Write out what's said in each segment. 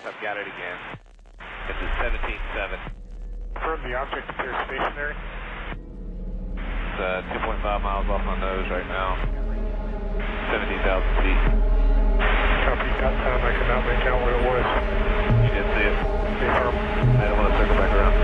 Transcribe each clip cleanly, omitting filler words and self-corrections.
I've got it again. This is 17-7. Confirm the object appears stationary. It's 2.5 miles off my nose right now. 17,000 feet. Copy, got time. I cannot make out what it was. You did see it? Confirm. I don't want to circle back around.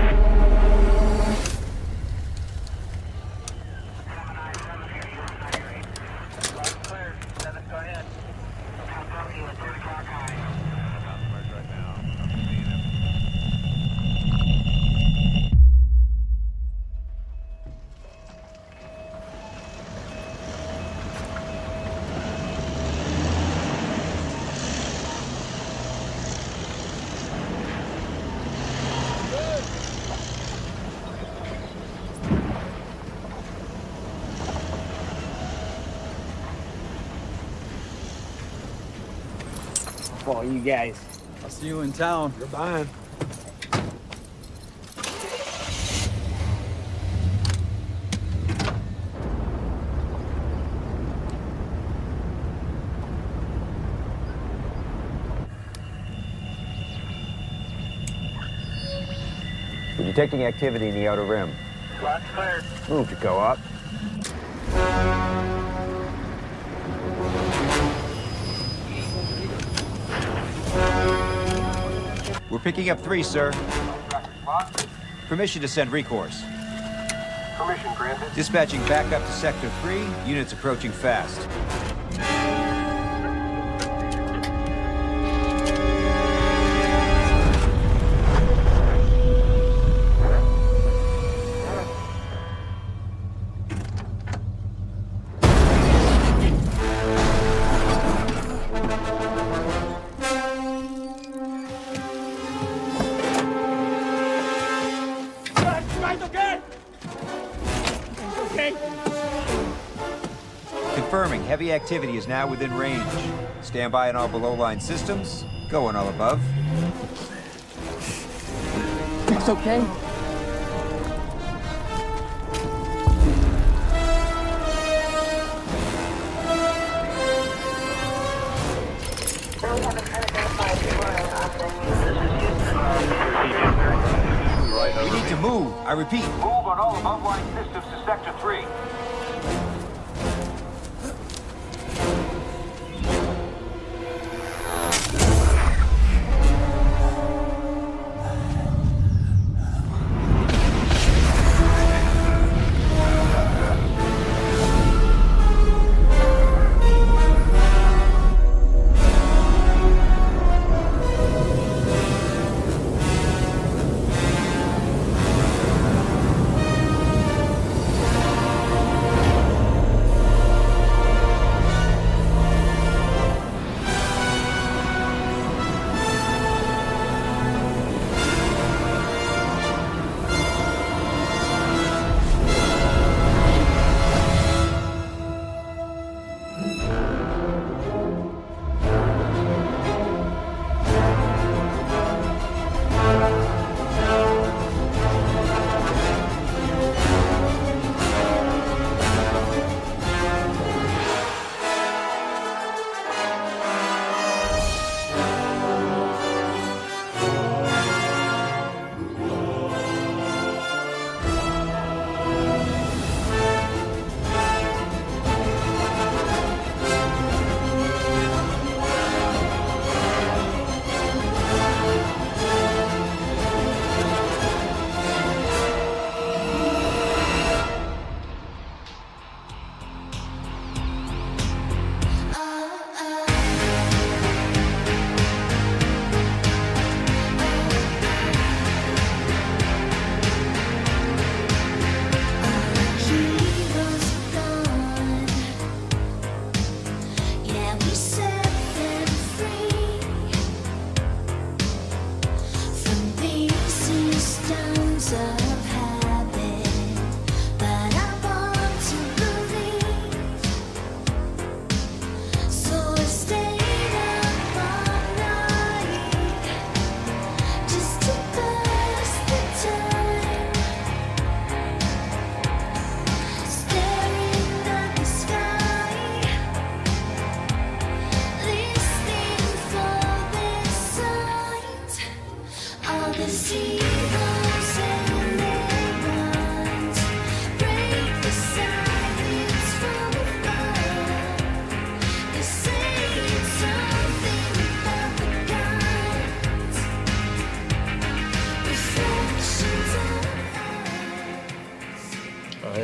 Follow you guys. I'll see you in town. You're mine. We're detecting activity in the outer rim. Flat's cleared. Move to go up. We're picking up 3, sir. Permission to send recourse. Permission granted. Dispatching back up to Sector 3. Units approaching fast. Confirming, heavy activity is now within range. Stand by on all below-line systems. Go on all above. It's okay. We need to move. I repeat. Move on all above-line systems to Sector 3.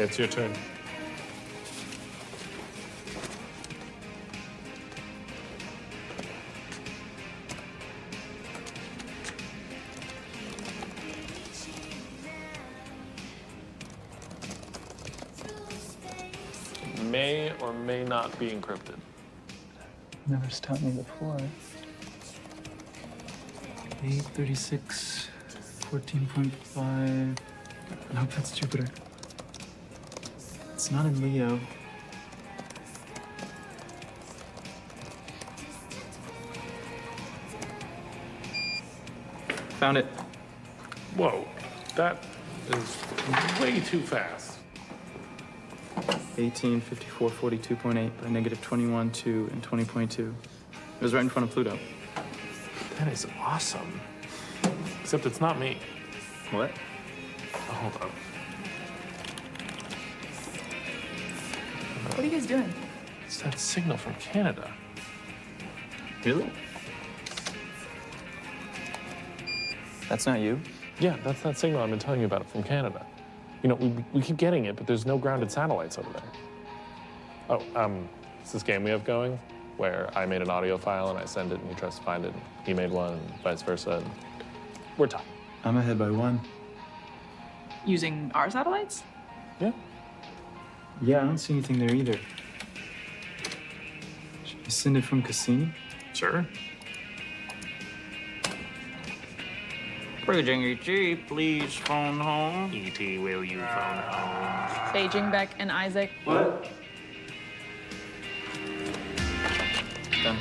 It's your turn. May or may not be encrypted. Never stopped me before. 836, 14.5. Nope, that's Jupiter. It's not in Leo. Found it. Whoa, that is way too fast. 18, 54, 42.8 by negative 21, 2, and 20.2. It was right in front of Pluto. That is awesome. Except it's not me. What? Oh, hold on. What are you guys doing? It's that signal from Canada. Really? That's not you? Yeah, that's that signal I've been telling you about from Canada. You know, we keep getting it, but there's no grounded satellites over there. Oh, it's this game we have going where I made an audio file and I send it and he tries to find it. And he made one and vice versa. And we're tied. I'm ahead by 1. Using our satellites? Yeah. Yeah, I don't see anything there either. Should I send it from Cassini? Sure. Paging ET, please phone home. ET, will you phone home? Beijing, Beck, and Isaac. What? Done.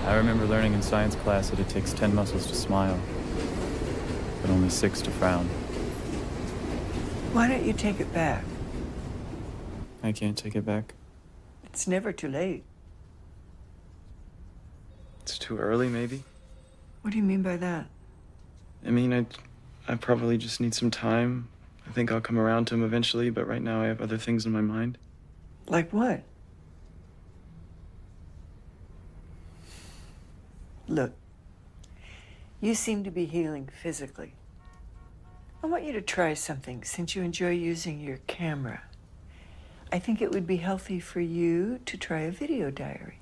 I remember learning in science class that it takes 10 muscles to smile, but only 6 to frown. Why don't you take it back? I can't take it back. It's never too late. It's too early, maybe? What do you mean by that? I mean, I probably just need some time. I think I'll come around to him eventually, but right now I have other things in my mind. Like what? Look, you seem to be healing physically. I want you to try something since you enjoy using your camera. I think it would be healthy for you to try a video diary.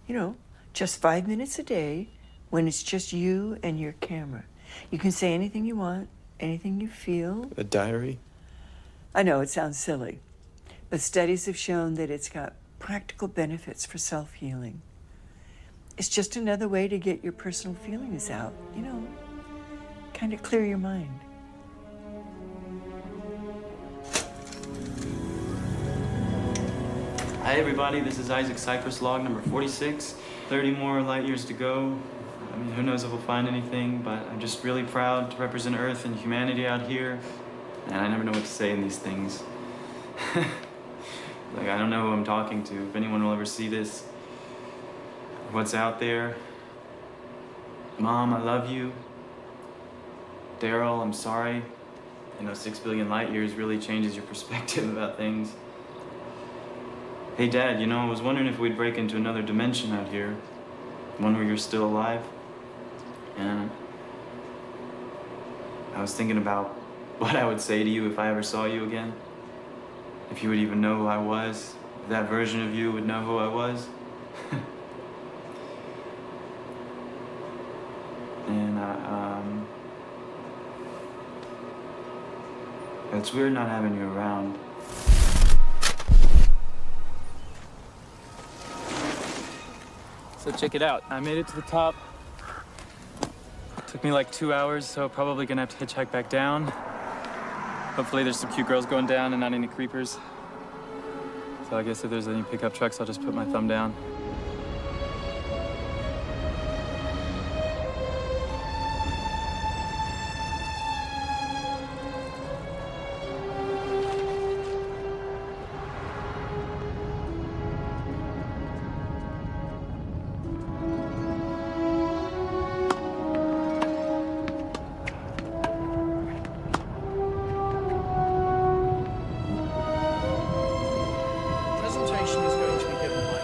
You know, just 5 minutes a day when it's just you and your camera. You can say anything you want, anything you feel. A diary? I know it sounds silly, but studies have shown that it's got practical benefits for self-healing. It's just another way to get your personal feelings out, you know, kind of clear your mind. Hi, everybody. This is Isaac Cypress, log number 46. 30 more light years to go. I mean, who knows if we'll find anything, but I'm just really proud to represent Earth and humanity out here. And I never know what to say in these things. Like, I don't know who I'm talking to, if anyone will ever see this. What's out there. Mom, I love you. Daryl, I'm sorry. You know, 6 billion light years really changes your perspective about things. Hey, Dad, you know, I was wondering if we'd break into another dimension out here. One where you're still alive. And I was thinking about what I would say to you if I ever saw you again. If you would even know who I was. If that version of you would know who I was. And it's weird not having you around. So check it out. I made it to the top. Took me like 2 hours, so probably gonna have to hitchhike back down. Hopefully there's some cute girls going down and not any creepers. So I guess if there's any pickup trucks, I'll just put my thumb down.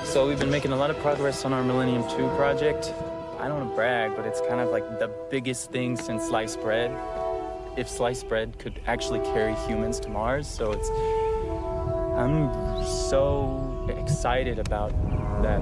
So we've been making a lot of progress on our Millennium 2 project. I don't want to brag, but it's kind of like the biggest thing since sliced bread. If sliced bread could actually carry humans to Mars, so I'm so excited about that.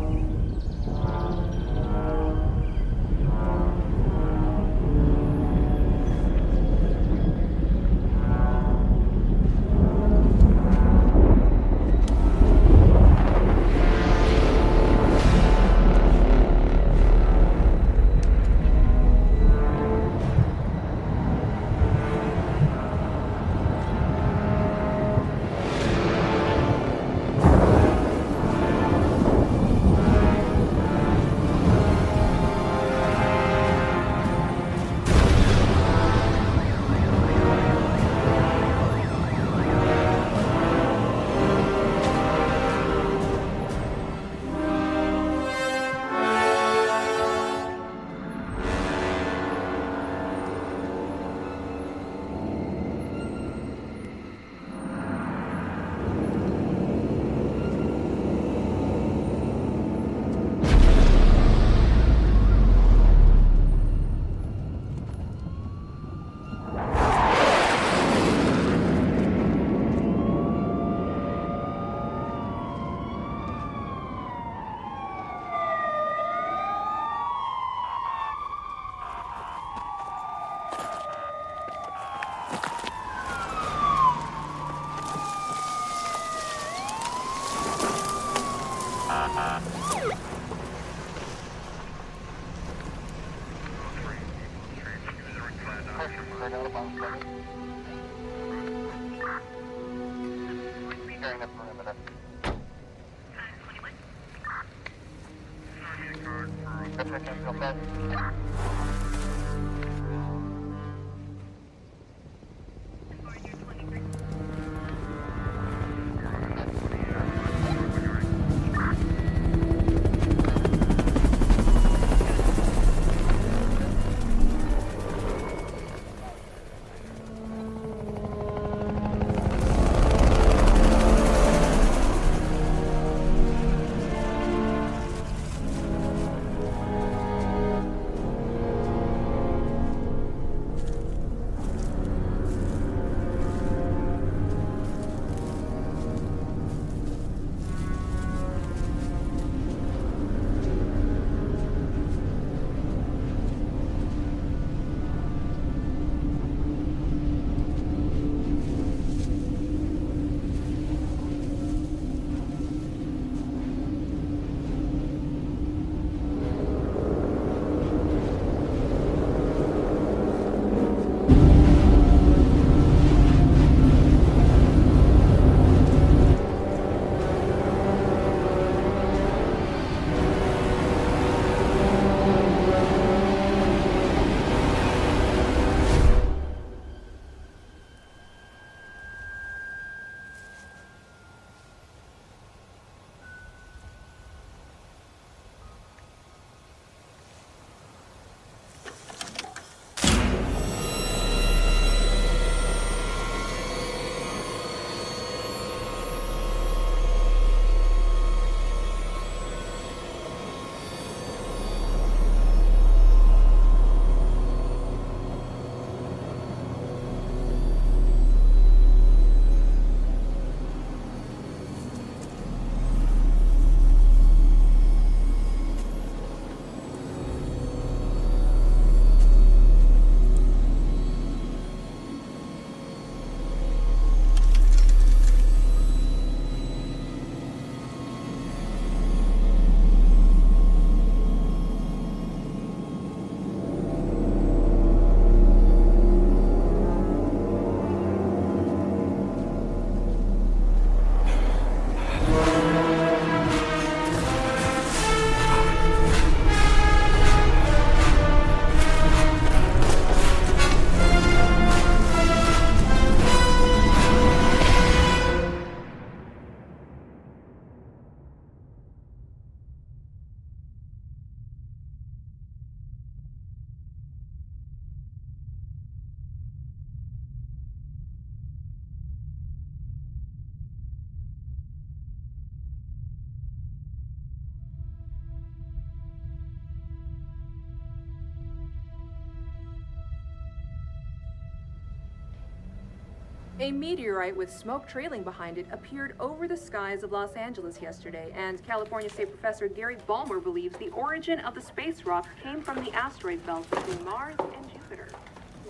A meteorite with smoke trailing behind it appeared over the skies of Los Angeles yesterday, and California State Professor Gary Balmer believes the origin of the space rock came from the asteroid belt between Mars and Jupiter.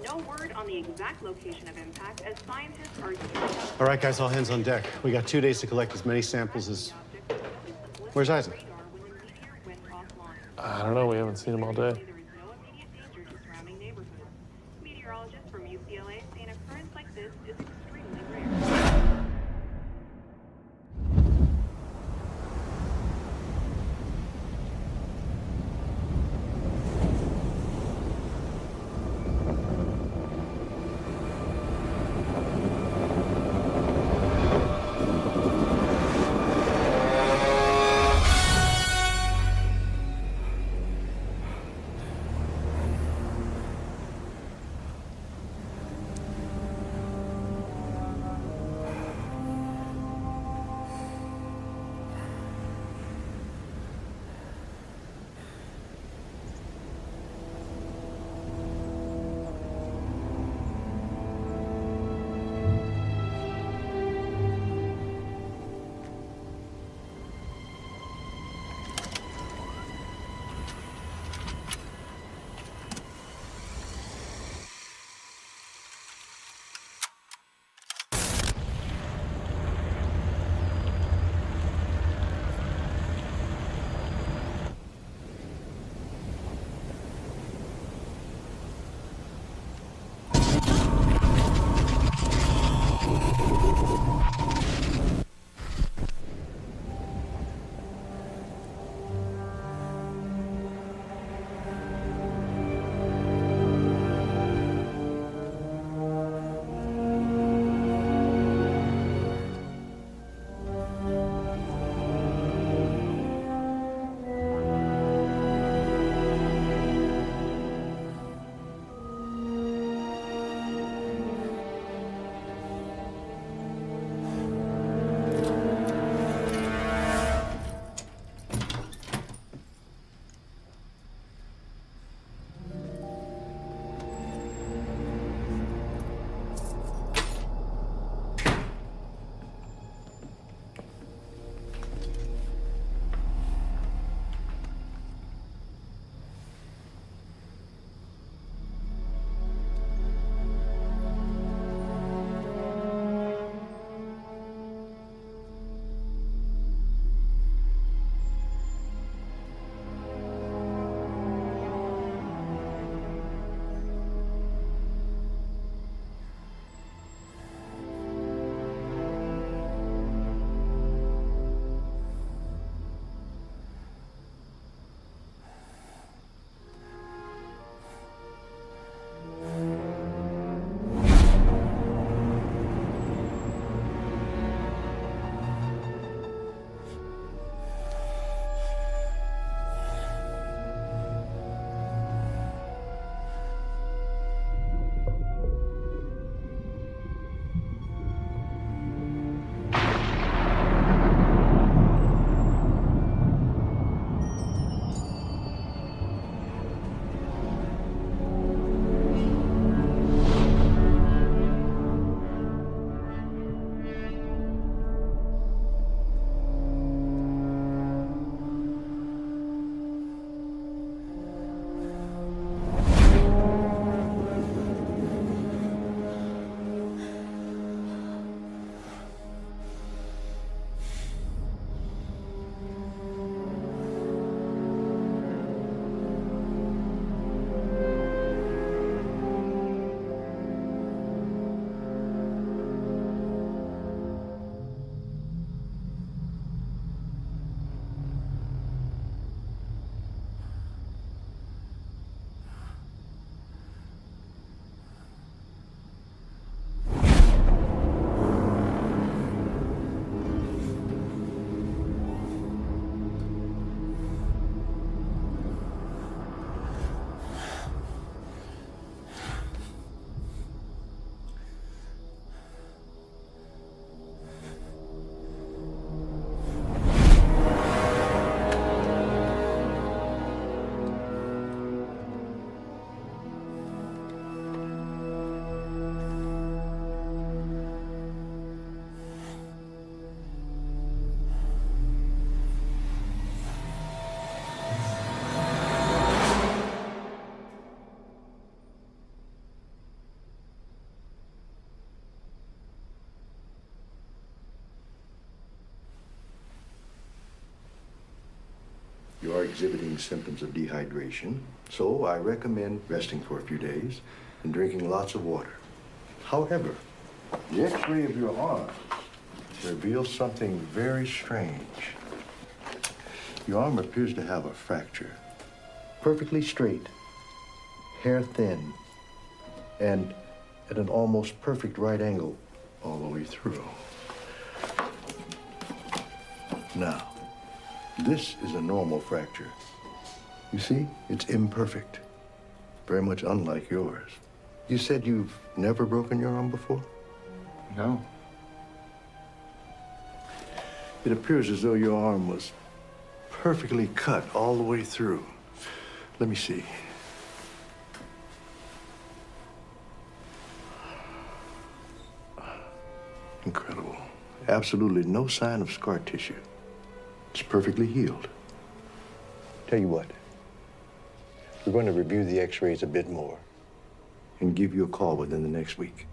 No word on the exact location of impact, as scientists are... All right, guys, all hands on deck. We got 2 days to collect as many samples as... Where's Isaac? I don't know. We haven't seen him all day. Meteorologists from UCLA say an occurrence like this is extremely rare. exhibiting symptoms of dehydration, so I recommend resting for a few days and drinking lots of water. However, the X-ray of your arm reveals something very strange. Your arm appears to have a fracture. Perfectly straight, hair thin, and at an almost perfect right angle all the way through. Now, this is a normal fracture. You see, it's imperfect, very much unlike yours. You said you've never broken your arm before? No. It appears as though your arm was perfectly cut all the way through. Let me see. Incredible. Absolutely no sign of scar tissue. It's perfectly healed. Tell you what, we're going to review the X-rays a bit more and give you a call within the next week.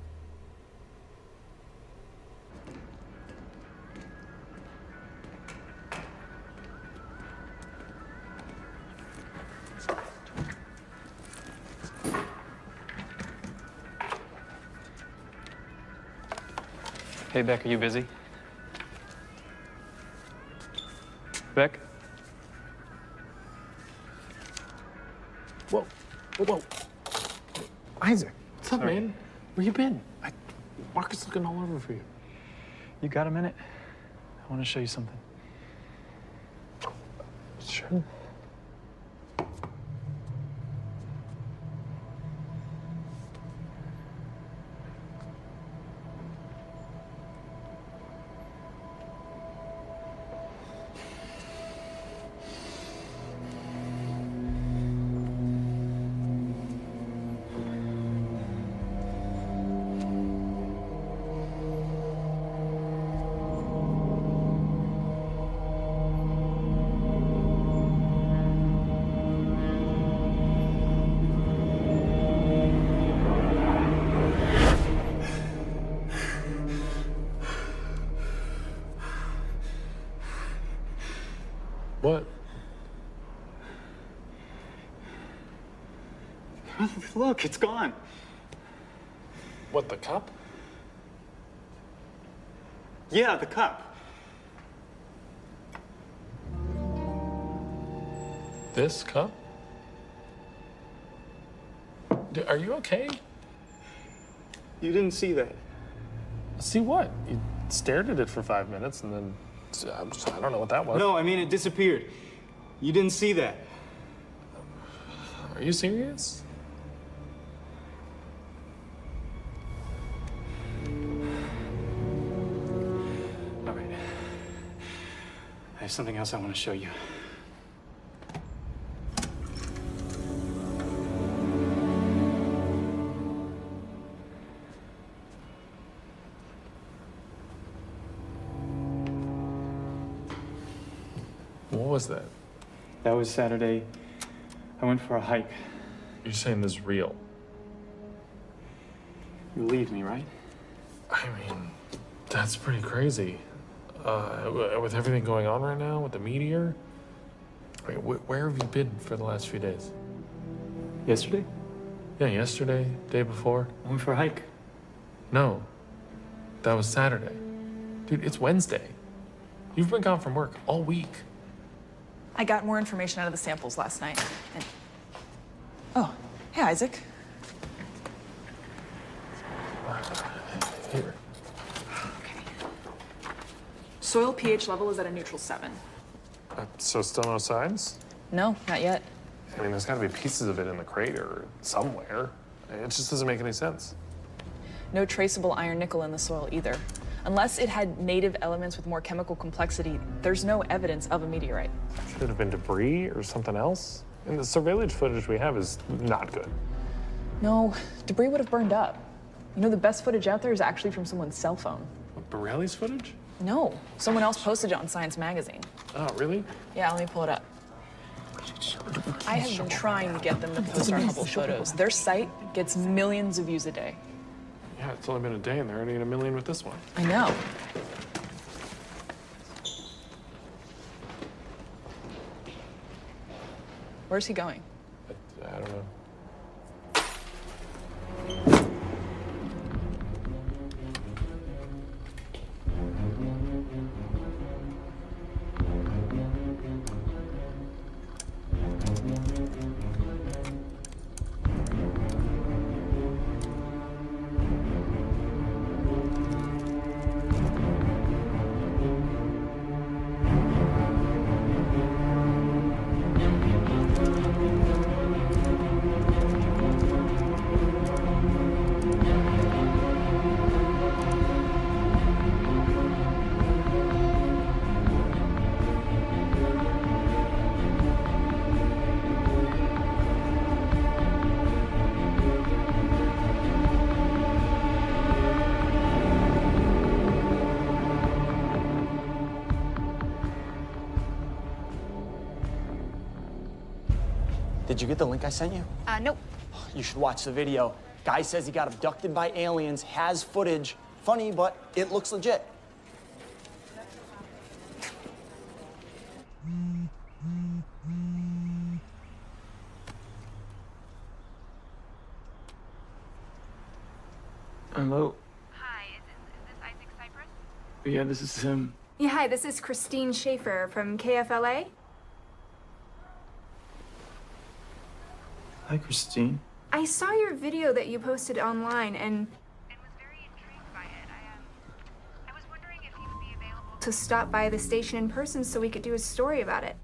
Hey, Beck, are you busy? Beck? Whoa, whoa. Isaac, what's up, man? Where you been? Marcus looking all over for you. You got a minute? I want to show you something. Sure. What? Look, it's gone. What, the cup? Yeah, the cup. This cup? Are you okay? You didn't see that. See what? You stared at it for 5 minutes and then I don't know what that was. No, I mean, it disappeared. You didn't see that. Are you serious? All right. I have something else I want to show you. What was that? That was Saturday. I went for a hike. You're saying this is real? You believe me, right? I mean, that's pretty crazy. With everything going on right now, with the meteor. I mean, where have you been for the last few days? Yesterday? Yeah, yesterday, day before. I went for a hike. No, that was Saturday. Dude, it's Wednesday. You've been gone from work all week. I got more information out of the samples last night. And... Oh, hey, Isaac. Here. Okay. Soil pH level is at a neutral 7. So still no signs? No, not yet. I mean, there's got to be pieces of it in the crater somewhere. It just doesn't make any sense. No traceable iron-nickel in the soil either. Unless it had native elements with more chemical complexity, there's no evidence of a meteorite. Should have been debris or something else. And the surveillance footage we have is not good. No, debris would have burned up. You know, the best footage out there is actually from someone's cell phone. What, Borelli's footage? No, someone else posted it on Science Magazine. Oh, really? Yeah, let me pull it up. I have been trying to get them to post our Hubble photos. Their site gets millions of views a day. Yeah, it's only been a day and they're already in 1 million with this one. I know. Where's he going? I don't know. Did you get the link I sent you? Nope. You should watch the video. Guy says he got abducted by aliens, has footage. Funny, but it looks legit. Hello? Hi, is this Isaac Cypress? Yeah, this is him. Yeah, hi, this is Christine Schaefer from KFLA. Hi, Christine. I saw your video that you posted online and was very intrigued by it. I was wondering if you would be available to stop by the station in person so we could do a story about it.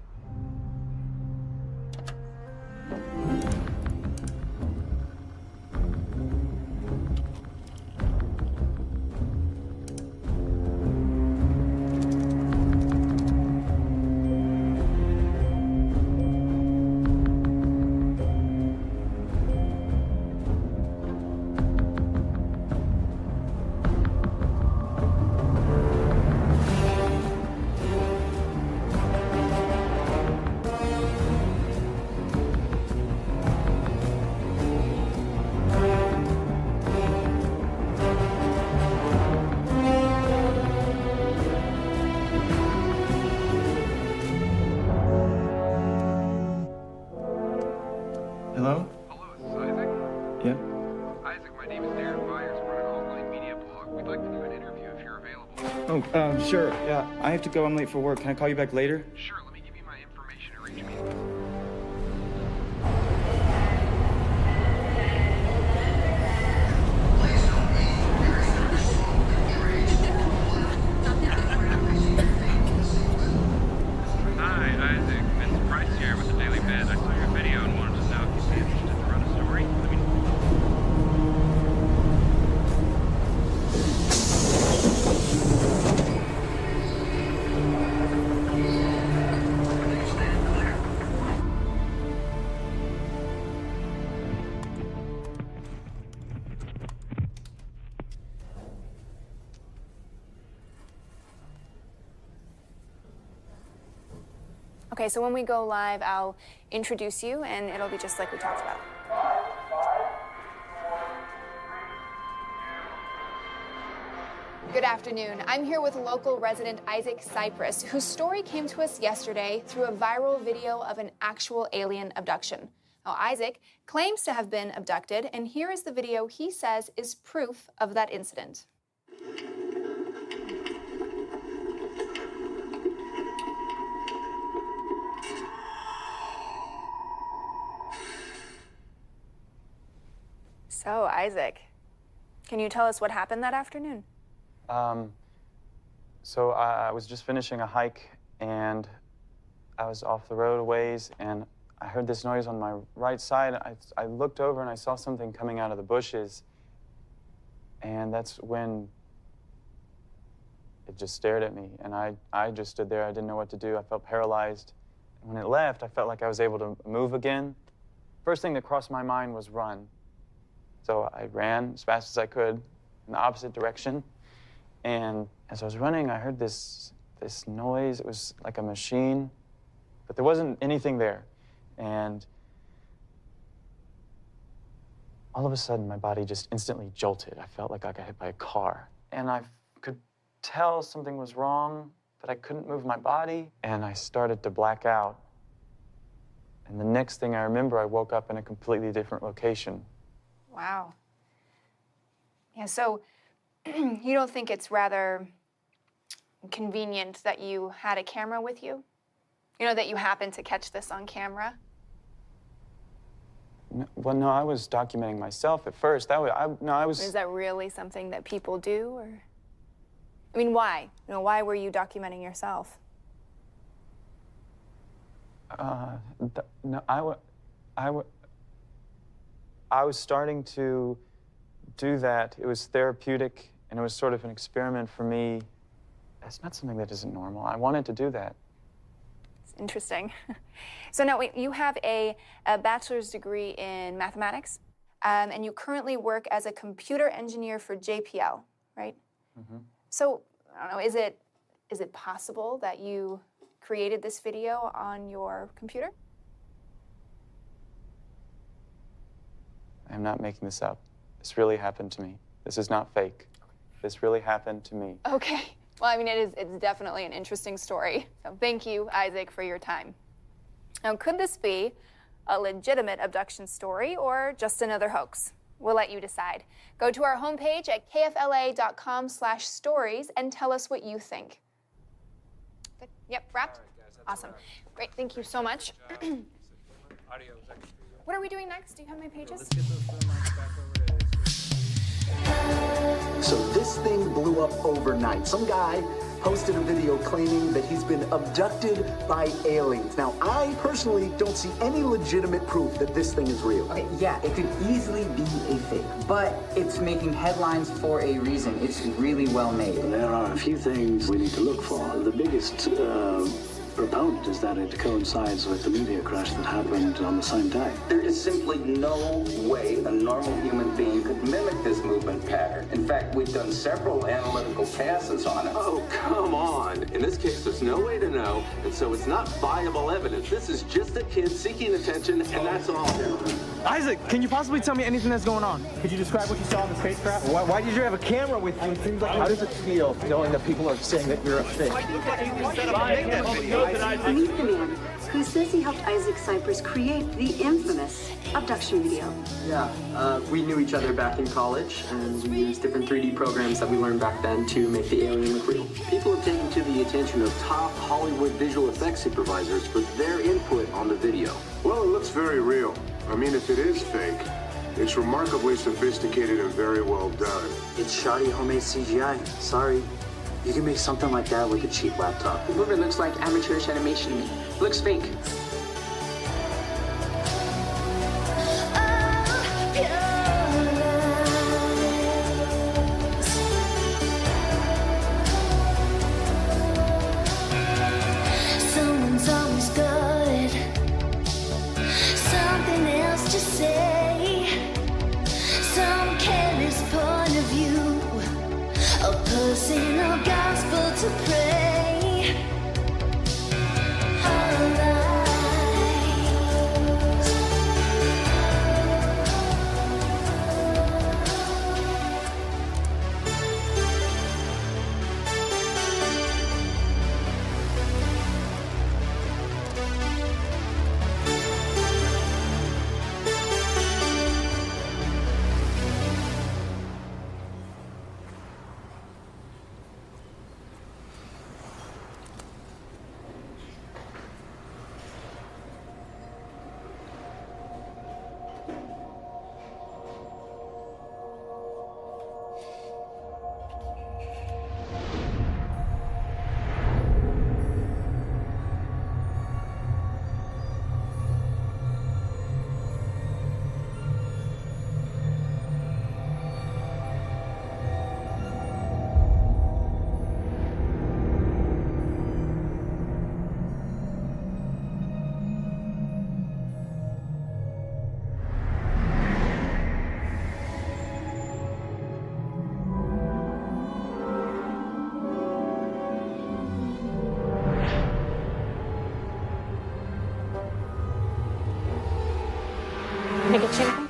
Hello? Hello, is this Isaac? Yeah? Isaac, my name is Darren Byers. We're an online media blog. We'd like to do an interview if you're available. Oh, sure. Yeah, I have to go. I'm late for work. Can I call you back later? Sure, let me give you my information to reach me. Hi, Isaac. Vince Price here with the Daily Biz. I saw your video and wanted to know if you'd be interested to run a story. Let me Okay, so when we go live, I'll introduce you, and it'll be just like we talked about. Good afternoon. I'm here with local resident Isaac Cypress, whose story came to us yesterday through a viral video of an actual alien abduction. Now, Isaac claims to have been abducted, and here is the video he says is proof of that incident. So, Isaac, can you tell us what happened that afternoon? So I was just finishing a hike, and I was off the road a ways, and I heard this noise on my right side. I looked over, and I saw something coming out of the bushes, and that's when it just stared at me, and I just stood there. I didn't know what to do. I felt paralyzed. And when it left, I felt like I was able to move again. First thing that crossed my mind was run. So I ran as fast as I could in the opposite direction. And as I was running, I heard this noise. It was like a machine, but there wasn't anything there. And all of a sudden, my body just instantly jolted. I felt like I got hit by a car. And I could tell something was wrong, but I couldn't move my body. And I started to black out. And the next thing I remember, I woke up in a completely different location. Wow. Yeah, so you don't think it's rather convenient that you had a camera with you? You know, that you happened to catch this on camera? No, I was documenting myself at first. I was. Is that really something that people do, or? I mean, why? You know, why were you documenting yourself? No, I was starting to do that. It was therapeutic, and it was sort of an experiment for me. That's not something that isn't normal. I wanted to do that. It's interesting. So now, wait, you have a bachelor's degree in mathematics, and you currently work as a computer engineer for JPL, right? Mm-hmm. So, I don't know, is it possible that you created this video on your computer? I'm not making this up. This really happened to me. This is not fake. This really happened to me. Okay. Well, I mean, it's definitely an interesting story. So thank you, Isaac, for your time. Now, could this be a legitimate abduction story or just another hoax? We'll let you decide. Go to our homepage at kfla.com/stories and tell us what you think. Good. Yep, wrapped? Awesome. Great, thank you so much. What are we doing next? Do you have my pages? So this thing blew up overnight. Some guy posted a video claiming that he's been abducted by aliens. Now, I personally don't see any legitimate proof that this thing is real. Okay, yeah, it could easily be a fake, but it's making headlines for a reason. It's really well made. There are a few things we need to look for. The biggest proponent is that it coincides with the meteor crash that happened on the same day. There is simply no way a normal human being could mimic this movement pattern. In fact, we've done several analytical passes on it. Oh, come on. In this case, there's no way to know, and so it's not viable evidence. This is just a kid seeking attention, and that's all. Isaac, can you possibly tell me anything that's going on? Could you describe what you saw in the spacecraft? Why did you have a camera with you? It seems like how does it feel knowing that people are saying that you're a fake? Meet the man who says he helped Isaac Cypress create the infamous abduction video. Yeah, we knew each other back in college, and we used different 3D programs that we learned back then to make the alien look real. People have taken to the attention of top Hollywood visual effects supervisors for their input on the video. Well, it looks very real. I mean, if it is fake, it's remarkably sophisticated and very well done. It's shoddy homemade CGI. Sorry. You can make something like that with a cheap laptop. The movie looks like amateurish animation to me. It looks fake. Someone's always got something else to say, some careless point of view, a personal gospel to pray. Our lives. Make a chimney?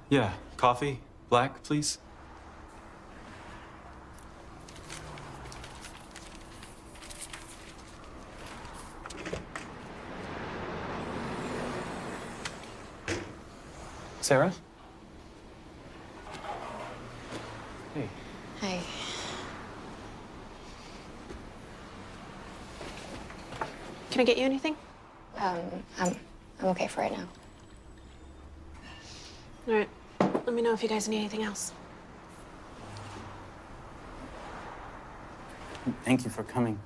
Yeah. Coffee? Black, please? Sarah? Hey. Hey. Can I get you anything? I'm okay for right now. All right. Let me know if you guys need anything else. Thank you for coming.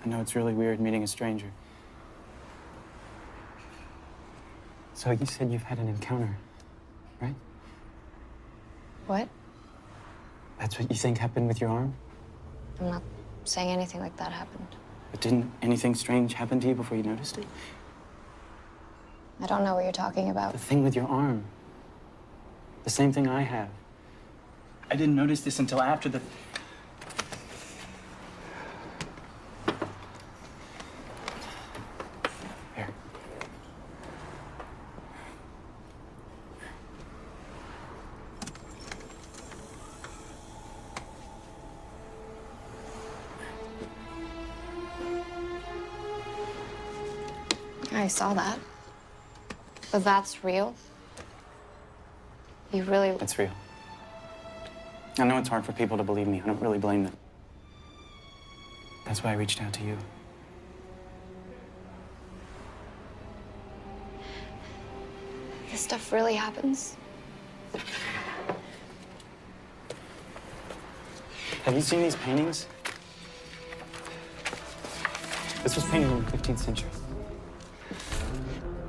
I know it's really weird meeting a stranger. So you said you've had an encounter, right? What? That's what you think happened with your arm? I'm not saying anything like that happened. But didn't anything strange happen to you before you noticed it? I don't know what you're talking about. The thing with your arm. The same thing I have. I didn't notice this until after the... Here. I saw that. But that's real? You really... It's real. I know it's hard for people to believe me. I don't really blame them. That's why I reached out to you. This stuff really happens? Have you seen these paintings? This was painted in the 15th century.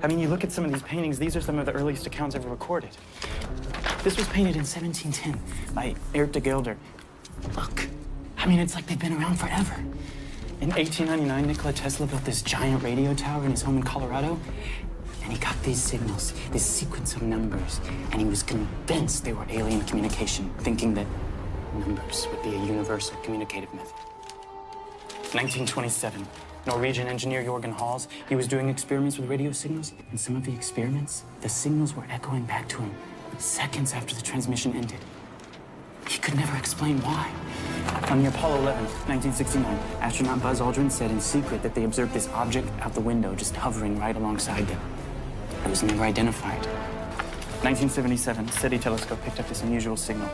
I mean, you look at some of these paintings, these are some of the earliest accounts ever recorded. This was painted in 1710 by Erik de Gelder. Look, I mean, it's like they've been around forever. In 1899, Nikola Tesla built this giant radio tower in his home in Colorado, and he got these signals, this sequence of numbers, and he was convinced they were alien communication, thinking that numbers would be a universal communicative method. 1927, Norwegian engineer Jorgen Hals, he was doing experiments with radio signals, and some of the experiments, the signals were echoing back to him seconds after the transmission ended. He could never explain why. On the Apollo 11, 1969, astronaut Buzz Aldrin said in secret that they observed this object out the window just hovering right alongside them. It was never identified. 1977, a SETI telescope picked up this unusual signal.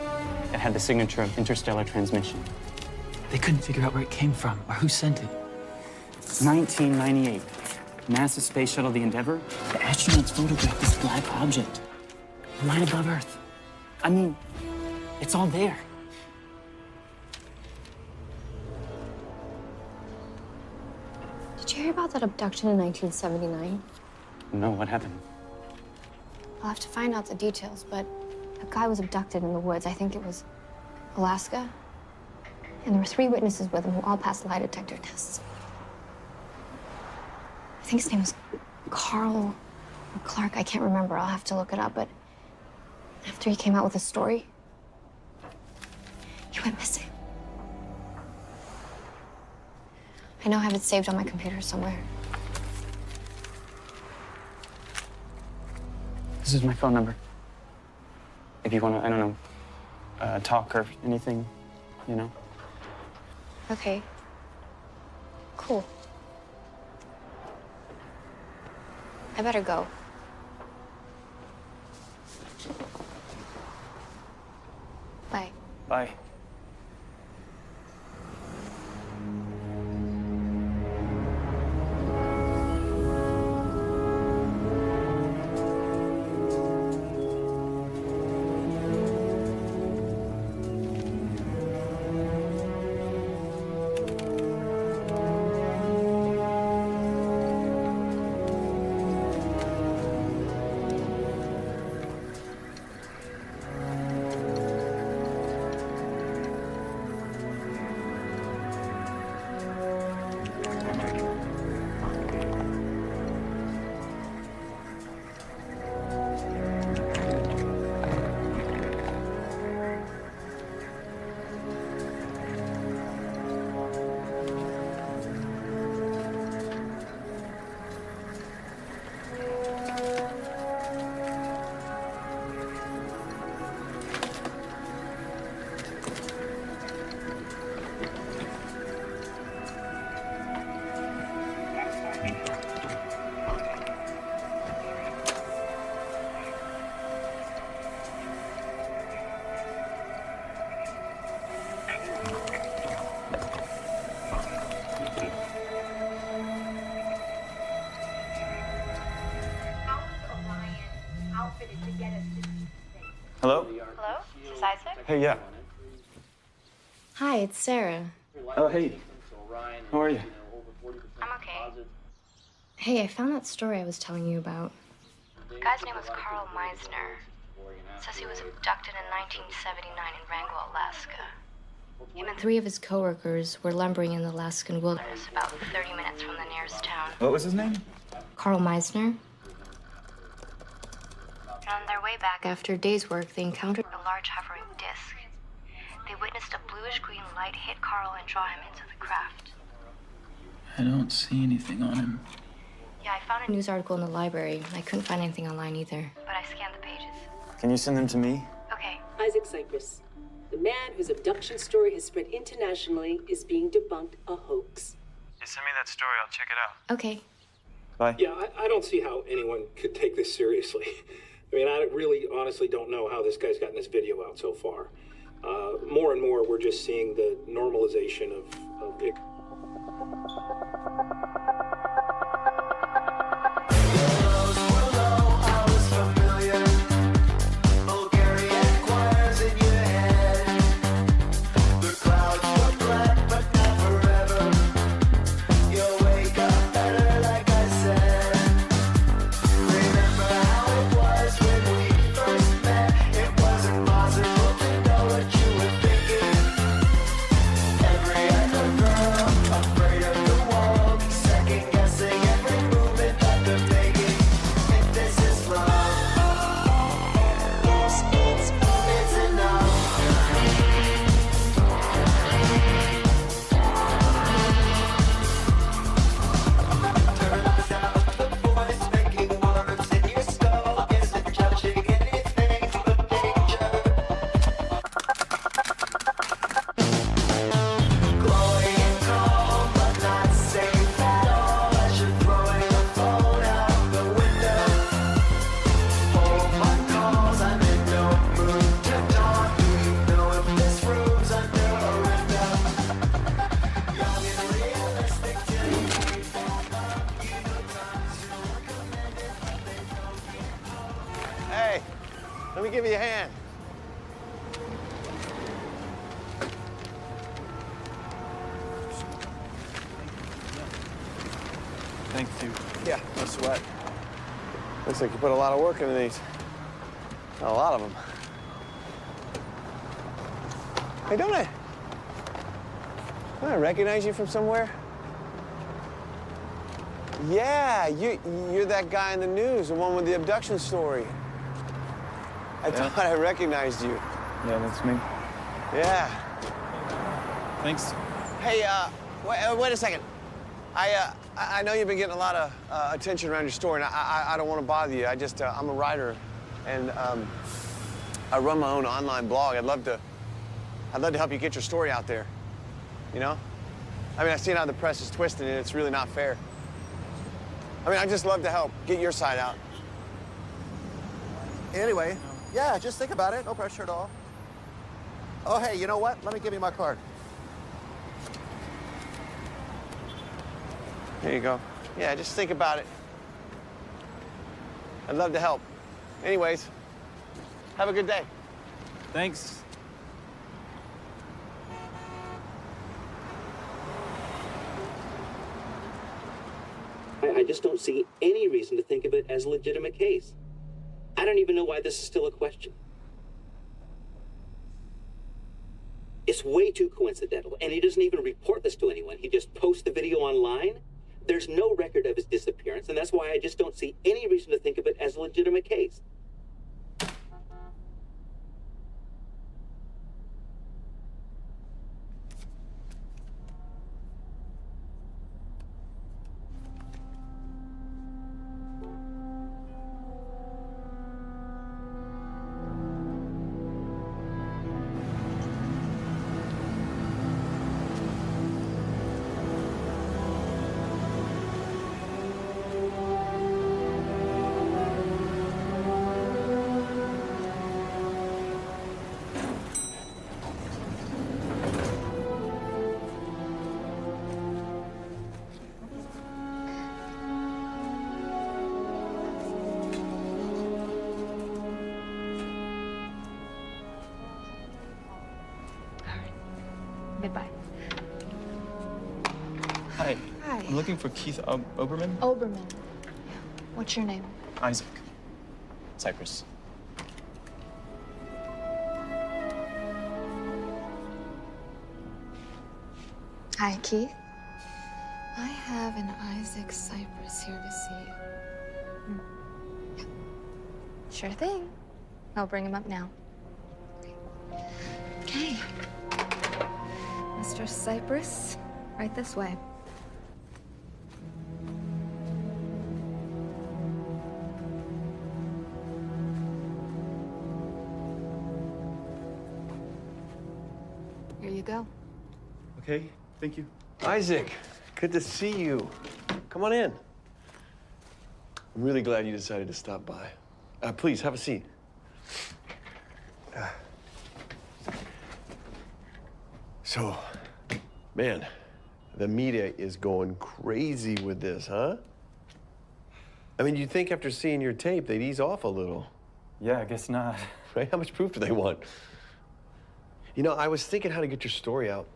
It had the signature of interstellar transmission. They couldn't figure out where it came from or who sent it. 1998, NASA's space shuttle, the Endeavour, the astronauts photographed this black object right above Earth. I mean, it's all there. Did you hear about that abduction in 1979? No, what happened? I'll have to find out the details, but a guy was abducted in the woods. I think it was Alaska. And there were 3 witnesses with him who all passed lie detector tests. I think his name was Carl or Clark. I can't remember. I'll have to look it up. But after he came out with his story, he went missing. I know I have it saved on my computer somewhere. This is my phone number. If you want to, I don't know, talk or anything, you know. Okay. Cool. I better go. Bye. Bye. this Isaac? Hey, yeah. Hi, it's Sarah. Oh, hey. How are you? I'm okay. Hey, I found that story I was telling you about. The guy's name was Carl Meisner. It says he was abducted in 1979 in Wrangell, Alaska. Him and 3 of his coworkers were lumbering in the Alaskan wilderness about 30 minutes from the nearest town. What was his name? Carl Meisner. And on their way back, after a day's work, they encountered a large hovering disc. They witnessed a bluish-green light hit Carl and draw him into the craft. I don't see anything on him. Yeah, I found a news article in the library. I couldn't find anything online either, but I scanned the pages. Can you send them to me? Okay. Isaac Cypress, the man whose abduction story has spread internationally, is being debunked a hoax. Yeah, send me that story. I'll check it out. Okay. Bye. Yeah, I don't see how anyone could take this seriously. I mean, I really honestly don't know how this guy's gotten this video out so far. More and more, we're just seeing the normalization of it. Hey, let me give you a hand. Thank you. Yeah, no sweat. Looks like you put a lot of work into these. A lot of them. Hey, don't I recognize you from somewhere? Yeah, you're that guy in the news, the one with the abduction story. I thought I recognized you. Yeah, that's me. Yeah. Thanks. Hey, wait a second. I know you've been getting a lot of attention around your story, and I don't want to bother you. I'm a writer, and I run my own online blog. I'd love to help you get your story out there. You know? I mean, I've seen how the press is twisting it. It's really not fair. I mean, I'd just love to help get your side out. Anyway, yeah, just think about it. No pressure at all. Oh, hey, you know what? Let me give you my card. Here you go. Yeah, just think about it. I'd love to help. Anyways, have a good day. Thanks. I just don't see any reason to think of it as a legitimate case. I don't even know why this is still a question. It's way too coincidental, and he doesn't even report this to anyone. He just posts the video online. There's no record of his disappearance, and that's why I just don't see any reason to think of it as a legitimate case. Goodbye. Hi. Hi. I'm looking for Keith Oberman. Oberman. What's your name? Isaac. Cypress. Hi, Keith. I have an Isaac Cypress here to see you. Sure thing. I'll bring him up now. Okay. Mr. Cypress, right this way. Here you go. Okay, thank you. Isaac, good to see you. Come on in. I'm really glad you decided to stop by. Please, have a seat. So, man, the media is going crazy with this, huh? I mean, you'd think after seeing your tape, they'd ease off a little. Yeah, I guess not. Right? How much proof do they want? You know, I was thinking how to get your story out,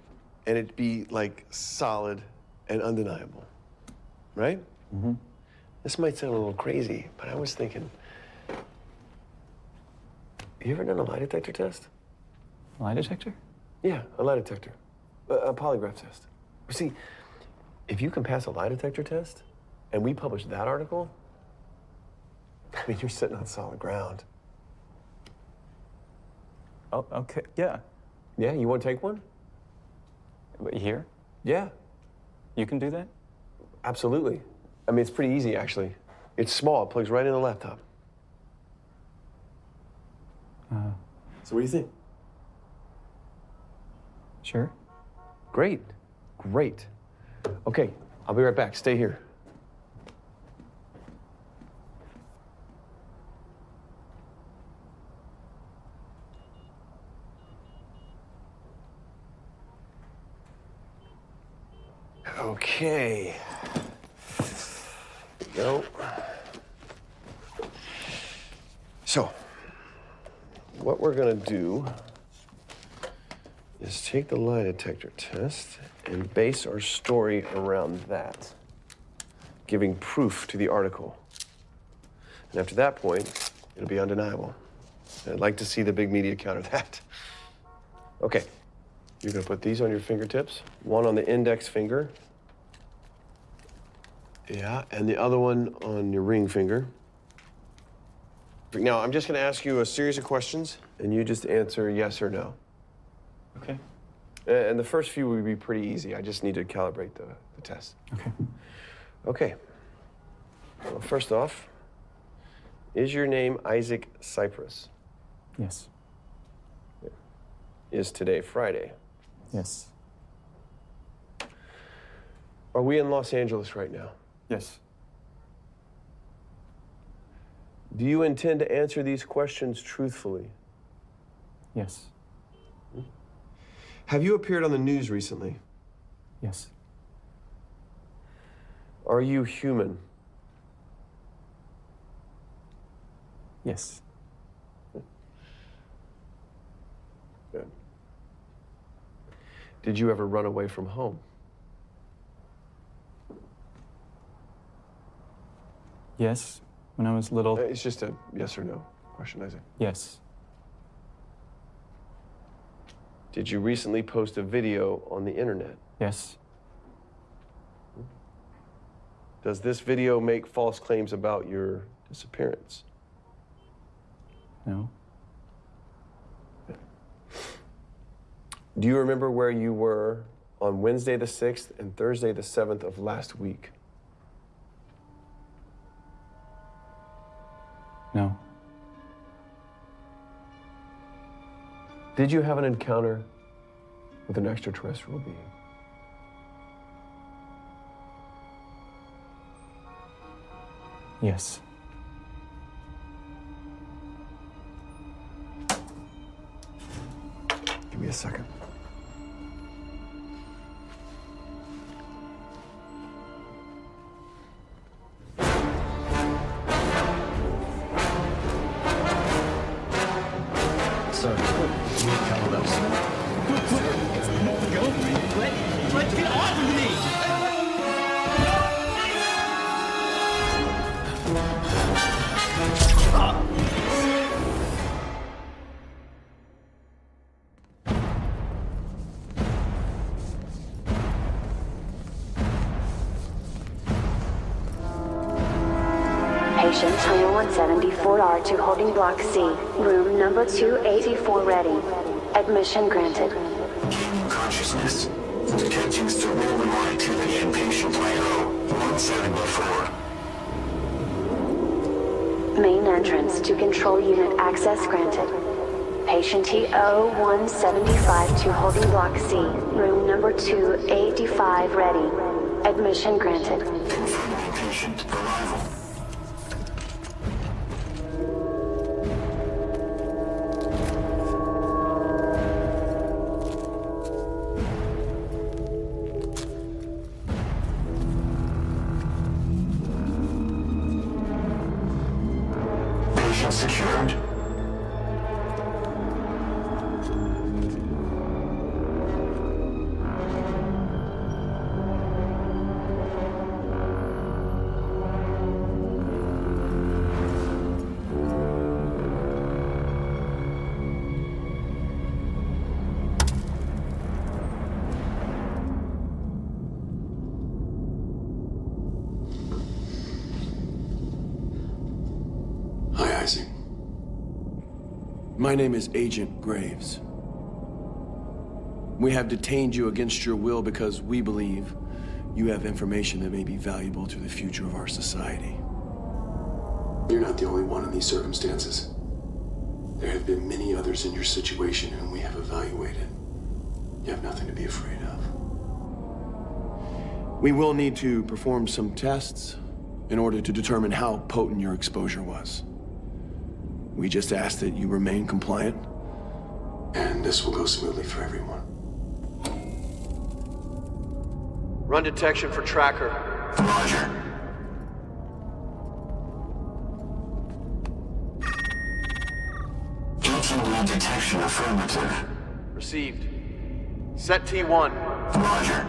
and it'd be, like, solid and undeniable. Right? Mm-hmm. This might sound a little crazy, but I was thinking, you ever done a lie detector test? Lie detector? Yeah, a lie detector. A polygraph test. See, if you can pass a lie detector test, and we publish that article, I mean, you're sitting on solid ground. Oh, okay. Yeah. Yeah, you want to take one? Here? Yeah. You can do that? Absolutely. I mean, it's pretty easy, actually. It's small, it plugs right in the laptop. So what do you think? Sure. Great. Great. Okay, I'll be right back. Stay here. Okay. Go. So, what we're gonna do is take the lie detector test and base our story around that, giving proof to the article. And after that point, it'll be undeniable. And I'd like to see the big media counter that. Okay, you're gonna put these on your fingertips, one on the index finger. Yeah, and the other one on your ring finger. Now, I'm just gonna ask you a series of questions, and you just answer yes or no. Okay. And the first few will be pretty easy. I just need to calibrate the test. Okay. Okay. Well, first off, is your name Isaac Cypress? Yes. Is today Friday? Yes. Are we in Los Angeles right now? Yes. Do you intend to answer these questions truthfully? Yes. Have you appeared on the news recently? Yes. Are you human? Yes. Good. Did you ever run away from home? Yes. When I was little. It's just a yes or no question, Isaac. Yes. Did you recently post a video on the internet? Yes. Does this video make false claims about your disappearance? No. Do you remember where you were on Wednesday the 6th and Thursday the 7th of last week? No. Did you have an encounter with an extraterrestrial being? Yes. Give me a second. Sir, you tell us. Patient 2174R to holding block C, room number 284 ready. Admission granted. Consciousness. Detecting cerebral activity in patient IO 174. Main entrance to control unit access granted. Patient TO 175 to holding block C, room number 285 ready. Admission granted. Confirming patient arrival. Patient secured. Hi, Isaac. My name is Agent Graves. We have detained you against your will because we believe you have information that may be valuable to the future of our society. You're not the only one in these circumstances. There have been many others in your situation, and we have evaluated. You have nothing to be afraid of. We will need to perform some tests in order to determine how potent your exposure was. We just ask that you remain compliant, and this will go smoothly for everyone. Run detection for tracker. Roger. Continuing detection affirmative. Received. Set T1. Roger.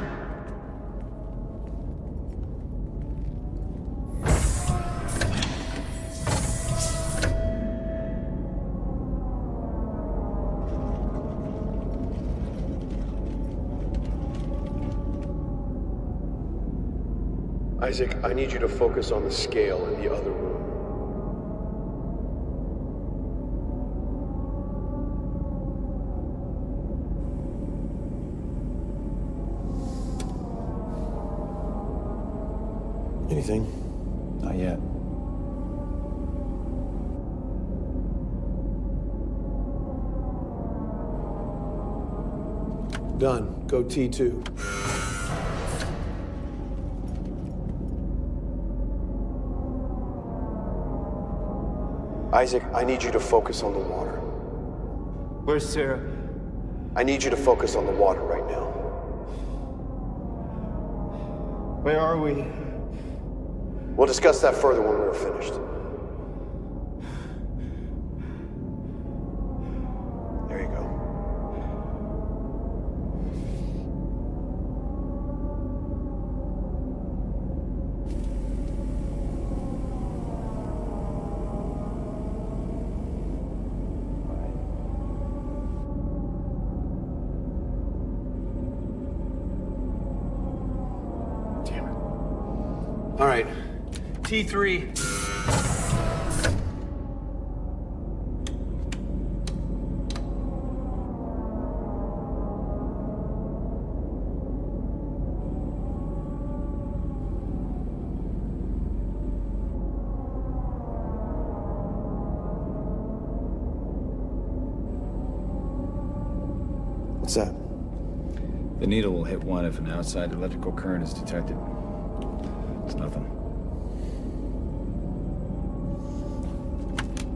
Isaac, I need you to focus on the scale in the other room. Anything? Not yet. Done. Go T2. Isaac, I need you to focus on the water. Where's Sarah? I need you to focus on the water right now. Where are we? We'll discuss that further when we're finished. There you go. All right. T3. What's that? The needle will hit one if an outside electrical current is detected. It's nothing.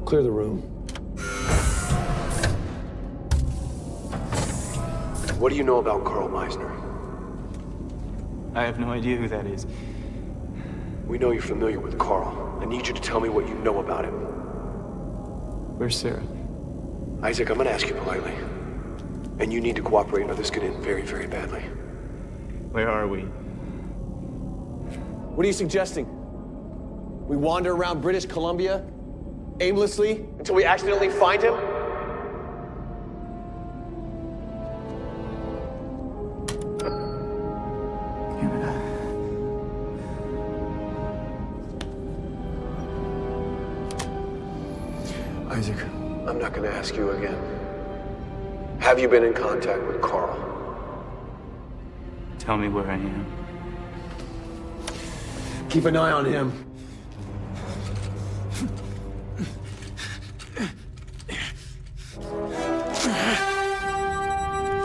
Clear the room. What do you know about Carl Meisner? I have no idea who that is. We know you're familiar with Carl. I need you to tell me what you know about him. Where's Sarah? Isaac, I'm gonna ask you politely. And you need to cooperate or this could end very, very badly. Where are we? What are you suggesting? We wander around British Columbia aimlessly until we accidentally find him? Isaac, I'm not gonna ask you again. Have you been in contact with Carl? Tell me where I am. Keep an eye on him.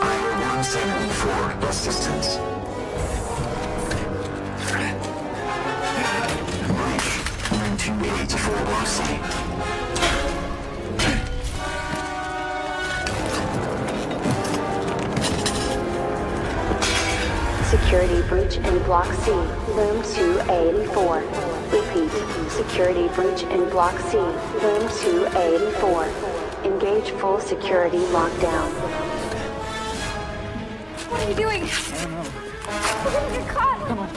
Iron 174, assistance. Breach 284 Block C. Security breach in Block C, Room 284. Repeat, security breach in Block C, Room 284. Engage full security lockdown. What are you doing? I don't know. We're gonna get caught. Come on.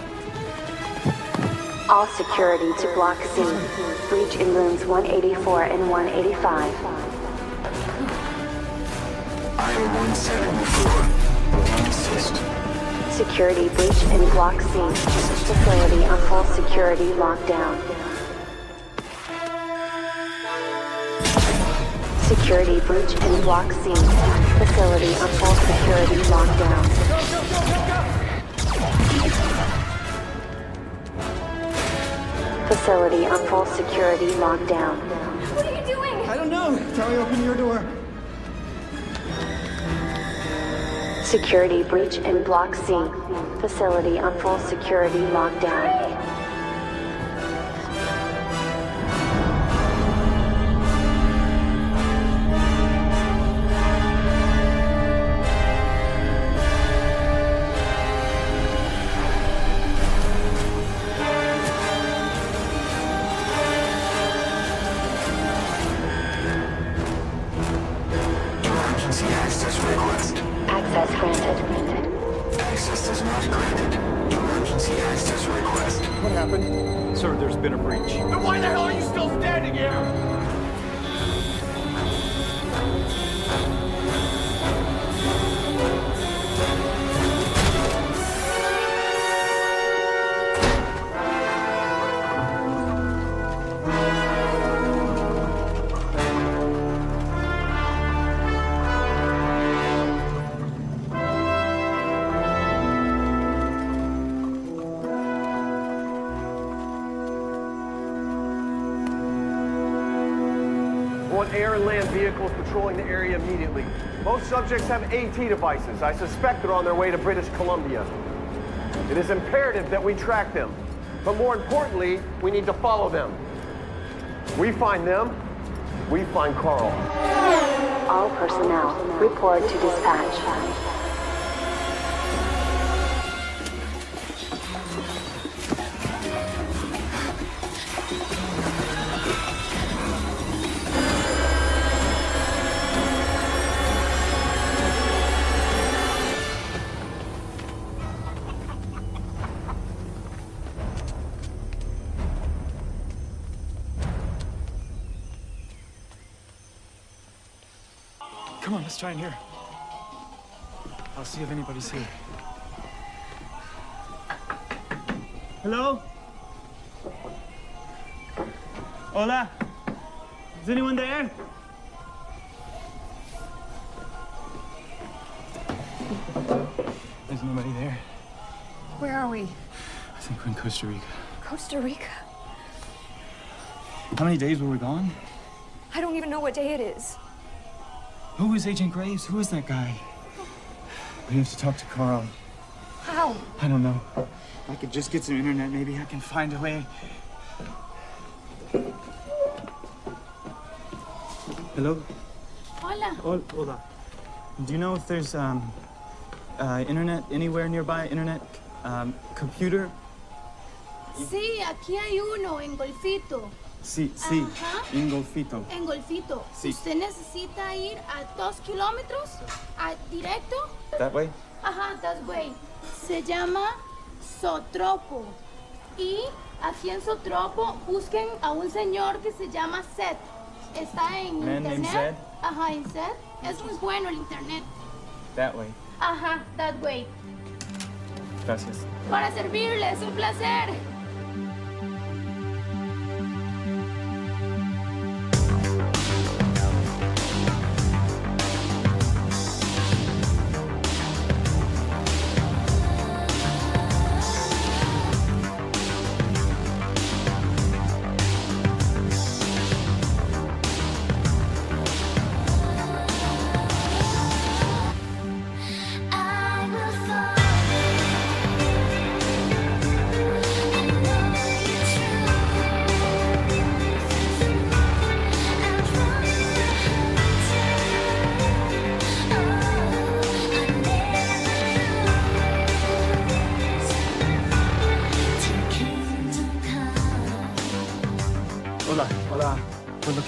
All security to Block C. Breach in rooms 184 and 185. Iron 174. Assist. Security breach in Block C. Facility on full security lockdown. Security breach in Block C. Facility on full security lockdown. Facility on full security lockdown. What are you doing? I don't know. Charlie, open your door. Security breach in Block C. Facility on full security lockdown. Emergency access request. Access granted. Access is not granted. Emergency access request. What happened? Sir, there's been a breach. Then why the hell are you still standing here? Want air and land vehicles patrolling the area immediately. Most subjects have AT devices. I suspect they're on their way to British Columbia. It is imperative that we track them. But more importantly, we need to follow them. We find them, we find Carl. All personnel, report to dispatch. Come on, let's try in here. I'll see if anybody's here. Hello? Hola? Is anyone there? There's nobody there. Where are we? I think we're in Costa Rica. Costa Rica? How many days were we gone? I don't even know what day it is. Who is Agent Graves? Who is that guy? We have to talk to Carl. How? I don't know. If I could just get some internet, maybe I can find a way. Hello? Hola. Hola. Do you know if there's internet anywhere nearby? Internet? Computer? Sí, aquí hay uno en Golfito. Sí, Ajá. en Golfito. En Golfito. Sí. ¿Usted necesita ir a 2 kilómetros directo? That way? Ajá, that way. Se llama Sotropo. Y aquí en Sotropo busquen a un señor que se llama Seth. Está en Man named internet. Zed? Ajá, en Seth. Es muy bueno el internet. That way. Ajá, that way. Gracias. Para servirle, es un placer.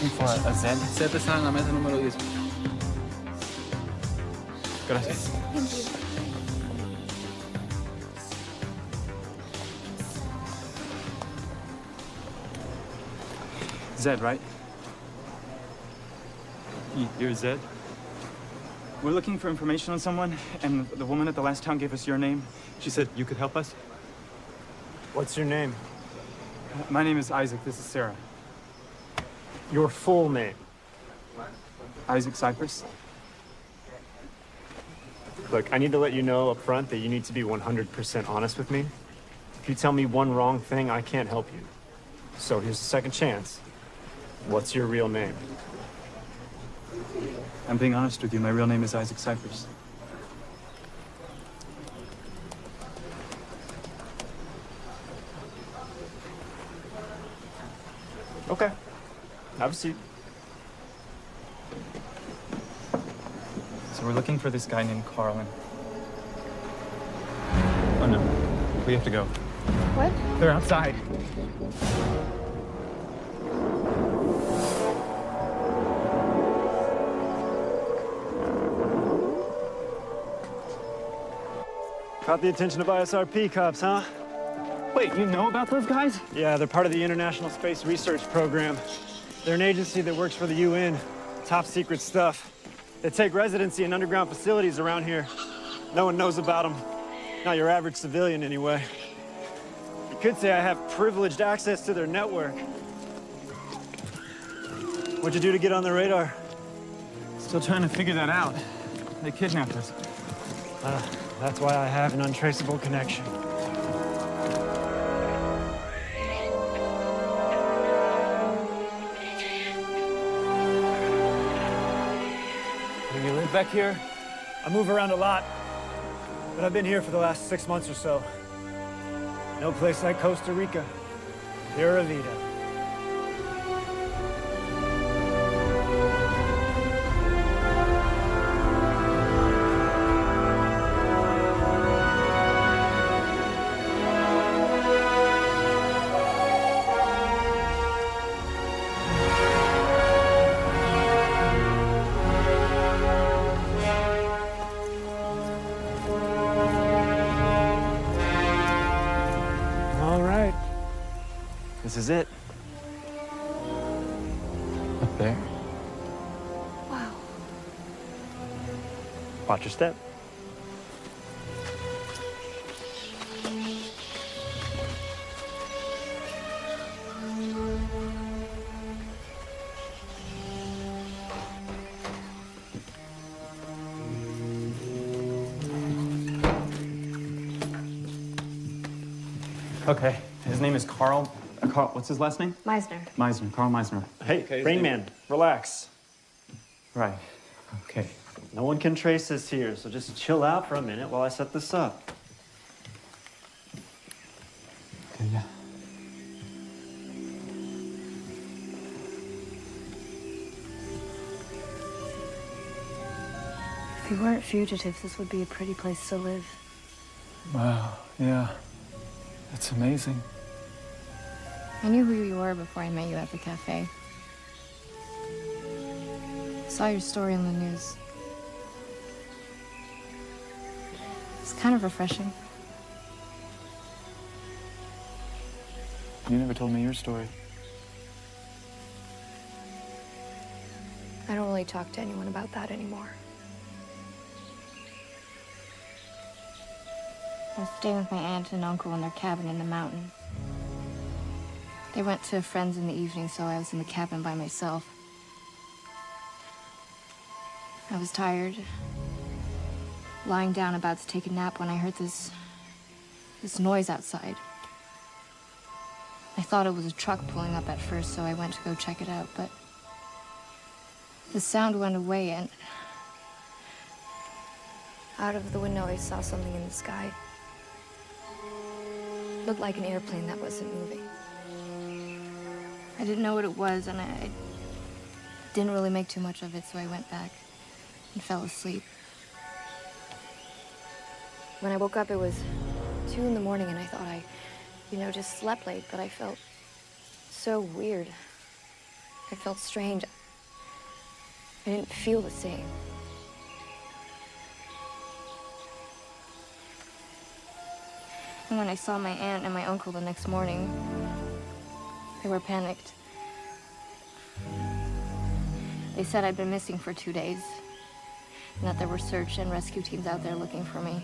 looking for a Zed. Zed está en la mesa número 10. Gracias. Thank you. Zed, right? You're Zed? We're looking for information on someone, and the woman at the last town gave us your name. She said you could help us. What's your name? My name is Isaac. This is Sarah. Your full name? Isaac Cypress. Look, I need to let you know up front that you need to be 100% honest with me. If you tell me one wrong thing, I can't help you. So here's a second chance. What's your real name? I'm being honest with you. My real name is Isaac Cypress. Okay. Have a seat. So we're looking for this guy named Carlin. Oh no, we have to go. What? They're outside. Caught the attention of ISRP cops, huh? Wait, you know about those guys? Yeah, they're part of the International Space Research Program. They're an agency that works for the UN. Top secret stuff. They take residency in underground facilities around here. No one knows about them. Not your average civilian, anyway. You could say I have privileged access to their network. What'd you do to get on their radar? Still trying to figure that out. They kidnapped us. That's why I have an untraceable connection. You live back here? I move around a lot, but I've been here for the last 6 months or so. No place like Costa Rica. Pura vida. This is it. Up there. Wow. Watch your step. Okay, his name is Carl. What's his last name? Meisner. Meisner, Carl Meisner. Hey, Rain Man, relax. Right, okay. No one can trace this here, so just chill out for a minute while I set this up. Okay, yeah. If we weren't fugitives, this would be a pretty place to live. Wow, yeah. That's amazing. I knew who you were before I met you at the cafe. Saw your story in the news. It's kind of refreshing. You never told me your story. I don't really talk to anyone about that anymore. I was staying with my aunt and uncle in their cabin in the mountains. They went to friends in the evening, so I was in the cabin by myself. I was tired, lying down about to take a nap when I heard this noise outside. I thought it was a truck pulling up at first, so I went to go check it out, but the sound went away, and out of the window I saw something in the sky. Looked like an airplane that wasn't moving. I didn't know what it was, and I didn't really make too much of it, so I went back and fell asleep. When I woke up, it was 2 in the morning, and I thought I just slept late, but I felt so weird. I felt strange. I didn't feel the same. And when I saw my aunt and my uncle the next morning, they were panicked. They said I'd been missing for 2 days, and that there were search and rescue teams out there looking for me.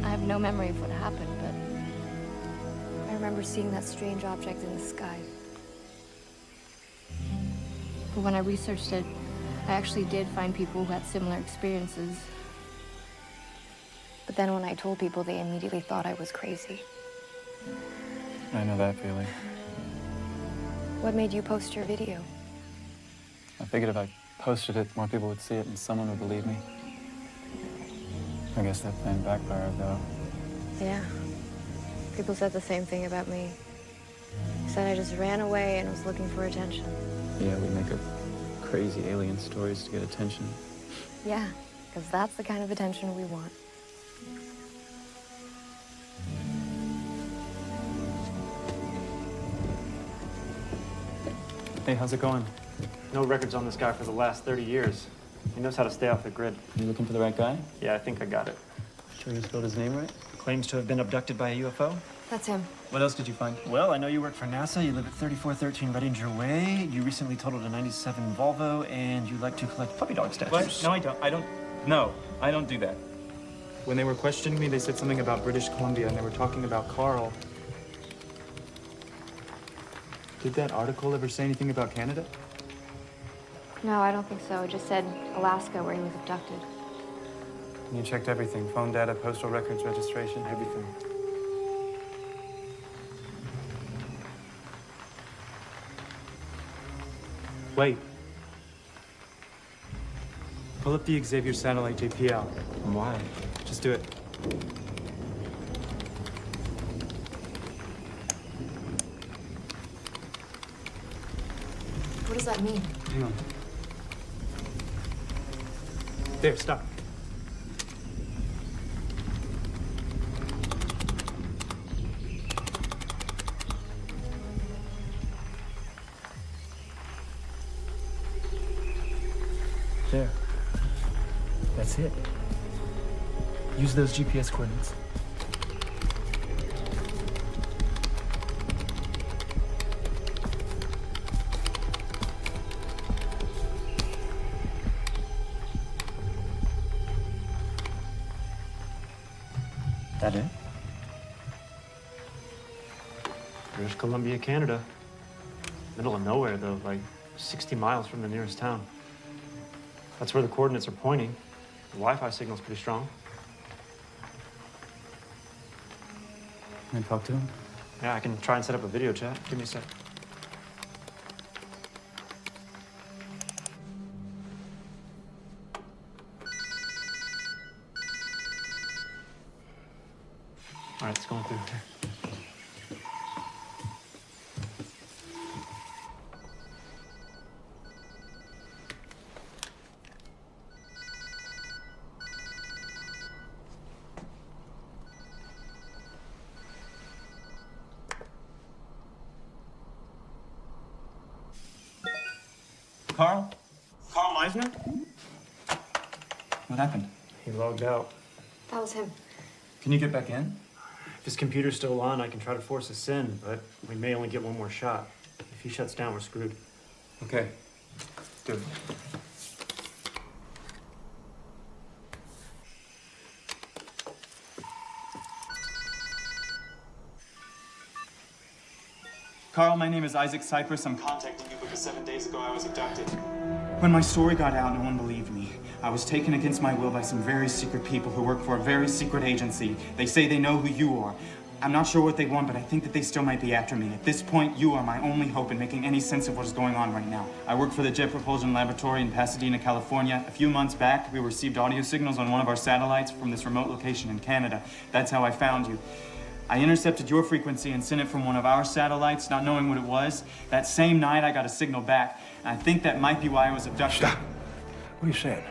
I have no memory of what happened, but I remember seeing that strange object in the sky. But when I researched it, I actually did find people who had similar experiences. But then when I told people, they immediately thought I was crazy. I know that feeling. What made you post your video? I figured if I posted it, more people would see it and someone would believe me. I guess that plan backfired, though. Yeah. People said the same thing about me. Said I just ran away and was looking for attention. Yeah, we make up crazy alien stories to get attention. Yeah, because that's the kind of attention we want. Hey, how's it going? No records on this guy for the last 30 years. He knows how to stay off the grid. You looking for the right guy? Yeah, I think I got it. Sure you spelled his name right? Claims to have been abducted by a UFO. That's him. What else did you find? Well, I know you work for NASA, you live at 3413 Redinger Way, you recently totaled a 97 Volvo, and you like to collect puppy dog statues. What? No, I don't. No, I don't do that. When they were questioning me, they said something about British Columbia, and they were talking about Carl. Did that article ever say anything about Canada? No, I don't think so. It just said Alaska, where he was abducted. And you checked everything, phone data, postal records, registration, everything. Wait. Pull up the Xavier satellite JPL. Why? Just do it. What does that mean? Hang on. There, stop. There. That's it. Use those GPS coordinates. That it? British Columbia, Canada. Middle of nowhere, though, like 60 miles from the nearest town. That's where the coordinates are pointing. The Wi-Fi signal's pretty strong. Can I talk to him? Yeah, I can try and set up a video chat. Give me a sec. All right, it's going through. Carl? Carl Meisner? What happened? He logged out. That was him. Can you get back in? If his computer's still on, I can try to force us in, but we may only get one more shot. If he shuts down, we're screwed. Okay. Do it. Carl, my name is Isaac Cypress. I'm contacting you because 7 days ago I was abducted. When my story got out, no one believed me. I was taken against my will by some very secret people who work for a very secret agency. They say they know who you are. I'm not sure what they want, but I think that they still might be after me. At this point, you are my only hope in making any sense of what is going on right now. I work for the Jet Propulsion Laboratory in Pasadena, California. A few months back, we received audio signals on one of our satellites from this remote location in Canada. That's how I found you. I intercepted your frequency and sent it from one of our satellites, not knowing what it was. That same night, I got a signal back, and I think that might be why I was abducted. Stop. What are you saying?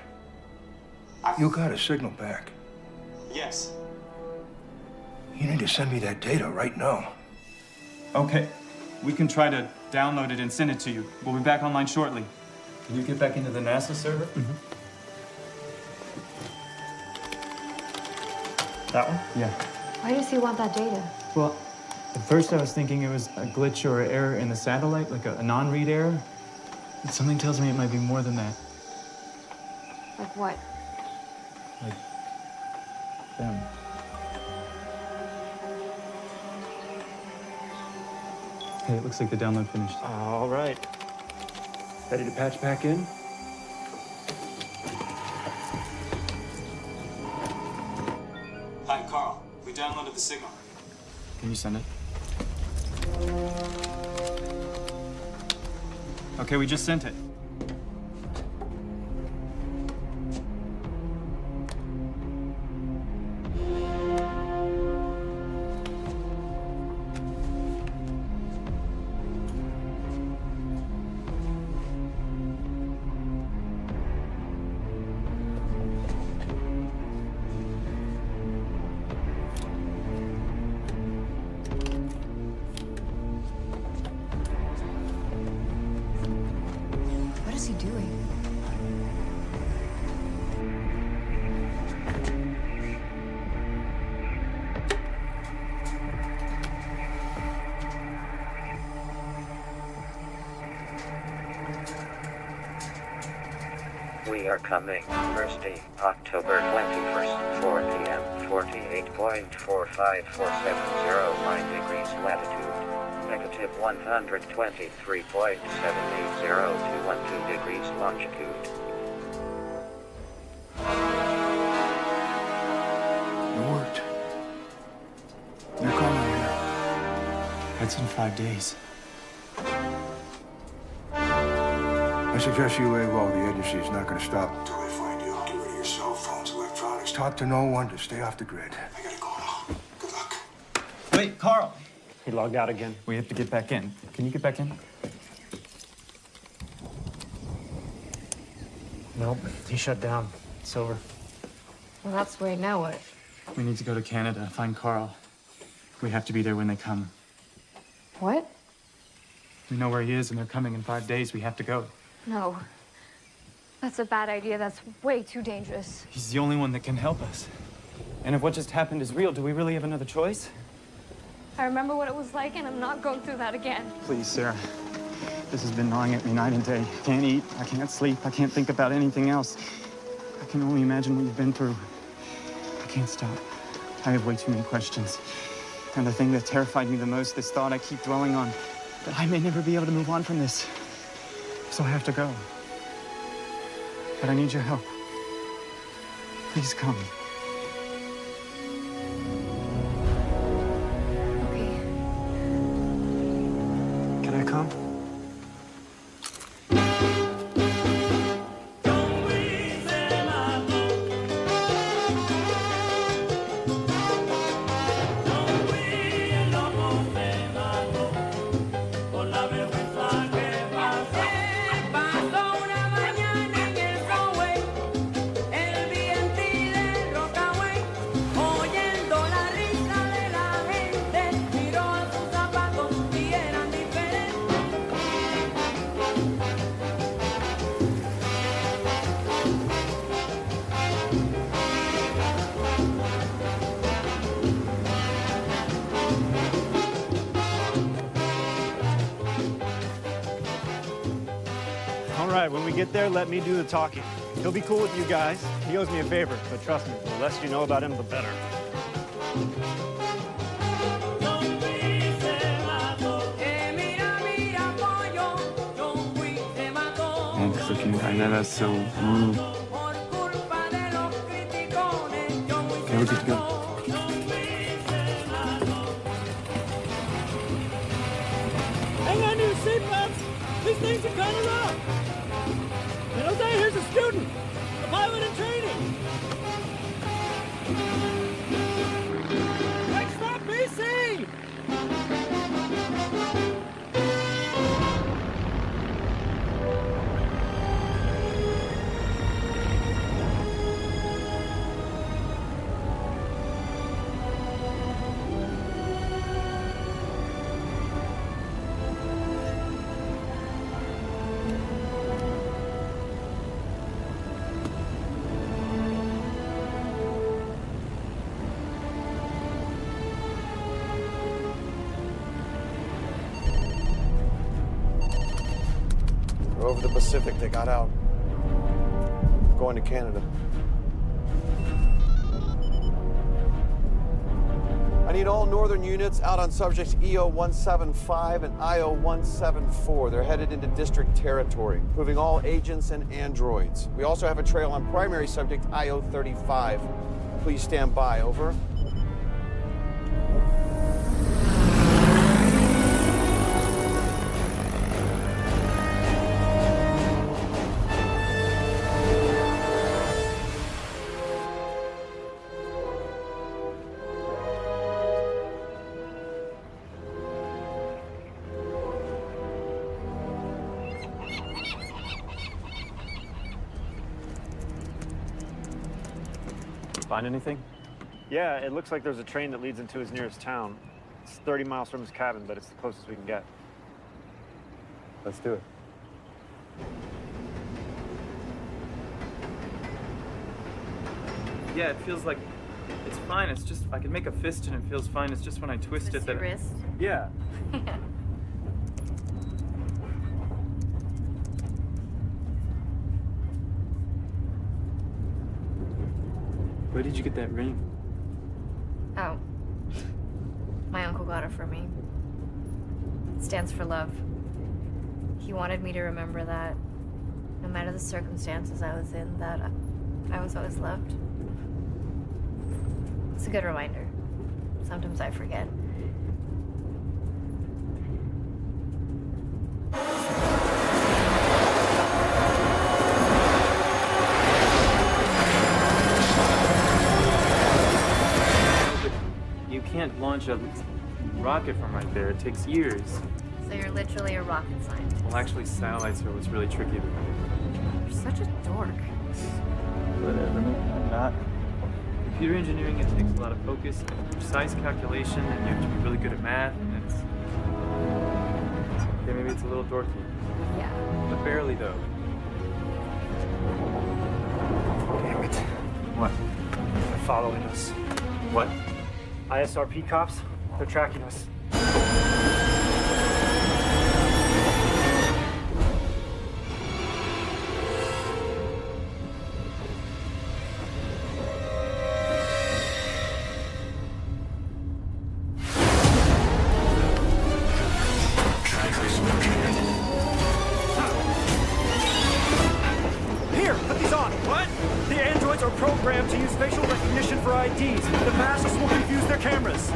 You got a signal back. Yes. You need to send me that data right now. Okay. We can try to download it and send it to you. We'll be back online shortly. Can you get back into the NASA server? That one? Yeah. Why does he want that data? Well, at first I was thinking it was a glitch or error in the satellite, like a non-read error. But something tells me it might be more than that. Like what? Like them. Hey, it looks like the download finished. All right. Ready to patch back in? Hi, Carl. We downloaded the signal. Can you send it? Okay, we just sent it. What is he doing? We are coming. Thursday, October 21st, 4 p.m. 48.45470 degrees latitude. Negative 123.780 to 12 degrees longitude. It worked. They're coming here. That's in 5 days. I suggest you lay low. The agency is not going to stop until they find you. Get rid of your cell phones, electronics. Talk to no one. Just stay off the grid. I gotta go now. Good luck. Wait, Carl. He logged out again. We have to get back in. Can you get back in? Nope, he shut down. It's over. Well, that's great. Now what? We need to go to Canada, find Carl. We have to be there when they come. What? We know where he is, and they're coming in 5 days. We have to go. No. That's a bad idea. That's way too dangerous. He's the only one that can help us. And if what just happened is real, do we really have another choice? I remember what it was like, and I'm not going through that again. Please, Sarah. This has been gnawing at me night and day. I can't eat, I can't sleep, I can't think about anything else. I can only imagine what you've been through. I can't stop. I have way too many questions. And the thing that terrified me the most, this thought I keep dwelling on, that I may never be able to move on from this. So I have to go. But I need your help. Please come. Can I come? All right, when we get there, let me do the talking. He'll be cool with you guys. He owes me a favor, but trust me, the less you know about him, the better. Thanks for being kind. That's so rude. Okay, we're good to go. Hang on to your seatbelts. These things are kind of rough. And Jose, here's a student, a pilot in training. Next stop, BC. over the Pacific. They got out. Going to Canada. I need all northern units out on subjects EO-175 and IO-174. They're headed into district territory, moving all agents and androids. We also have a trail on primary subject IO-35. Please stand by. Over. Find anything? Yeah, it looks like there's a train that leads into his nearest town. It's 30 miles from his cabin, but it's the closest we can get. Let's do it. Yeah, it feels like it's fine. It's just I can make a fist and it feels fine. It's just when I twist it that. Your wrist? Yeah. Where did you get that ring? Oh. My uncle got it for me. It stands for love. He wanted me to remember that, no matter the circumstances I was in, that I was always loved. It's a good reminder. Sometimes I forget. You can't launch a rocket from right there. It takes years. So you're literally a rocket scientist. Well, actually, satellites are what's really tricky. You're such a dork. Whatever. I'm not. Computer engineering, it takes a lot of focus and precise calculation, and you have to be really good at math, and it's... Okay, maybe it's a little dorky. Yeah. But barely, though. Damn it. What? They're following us. What? ISRP cops? They're tracking us. Here, put these on. What? The androids are programmed to use facial recognition for IDs. The masks will confuse their cameras.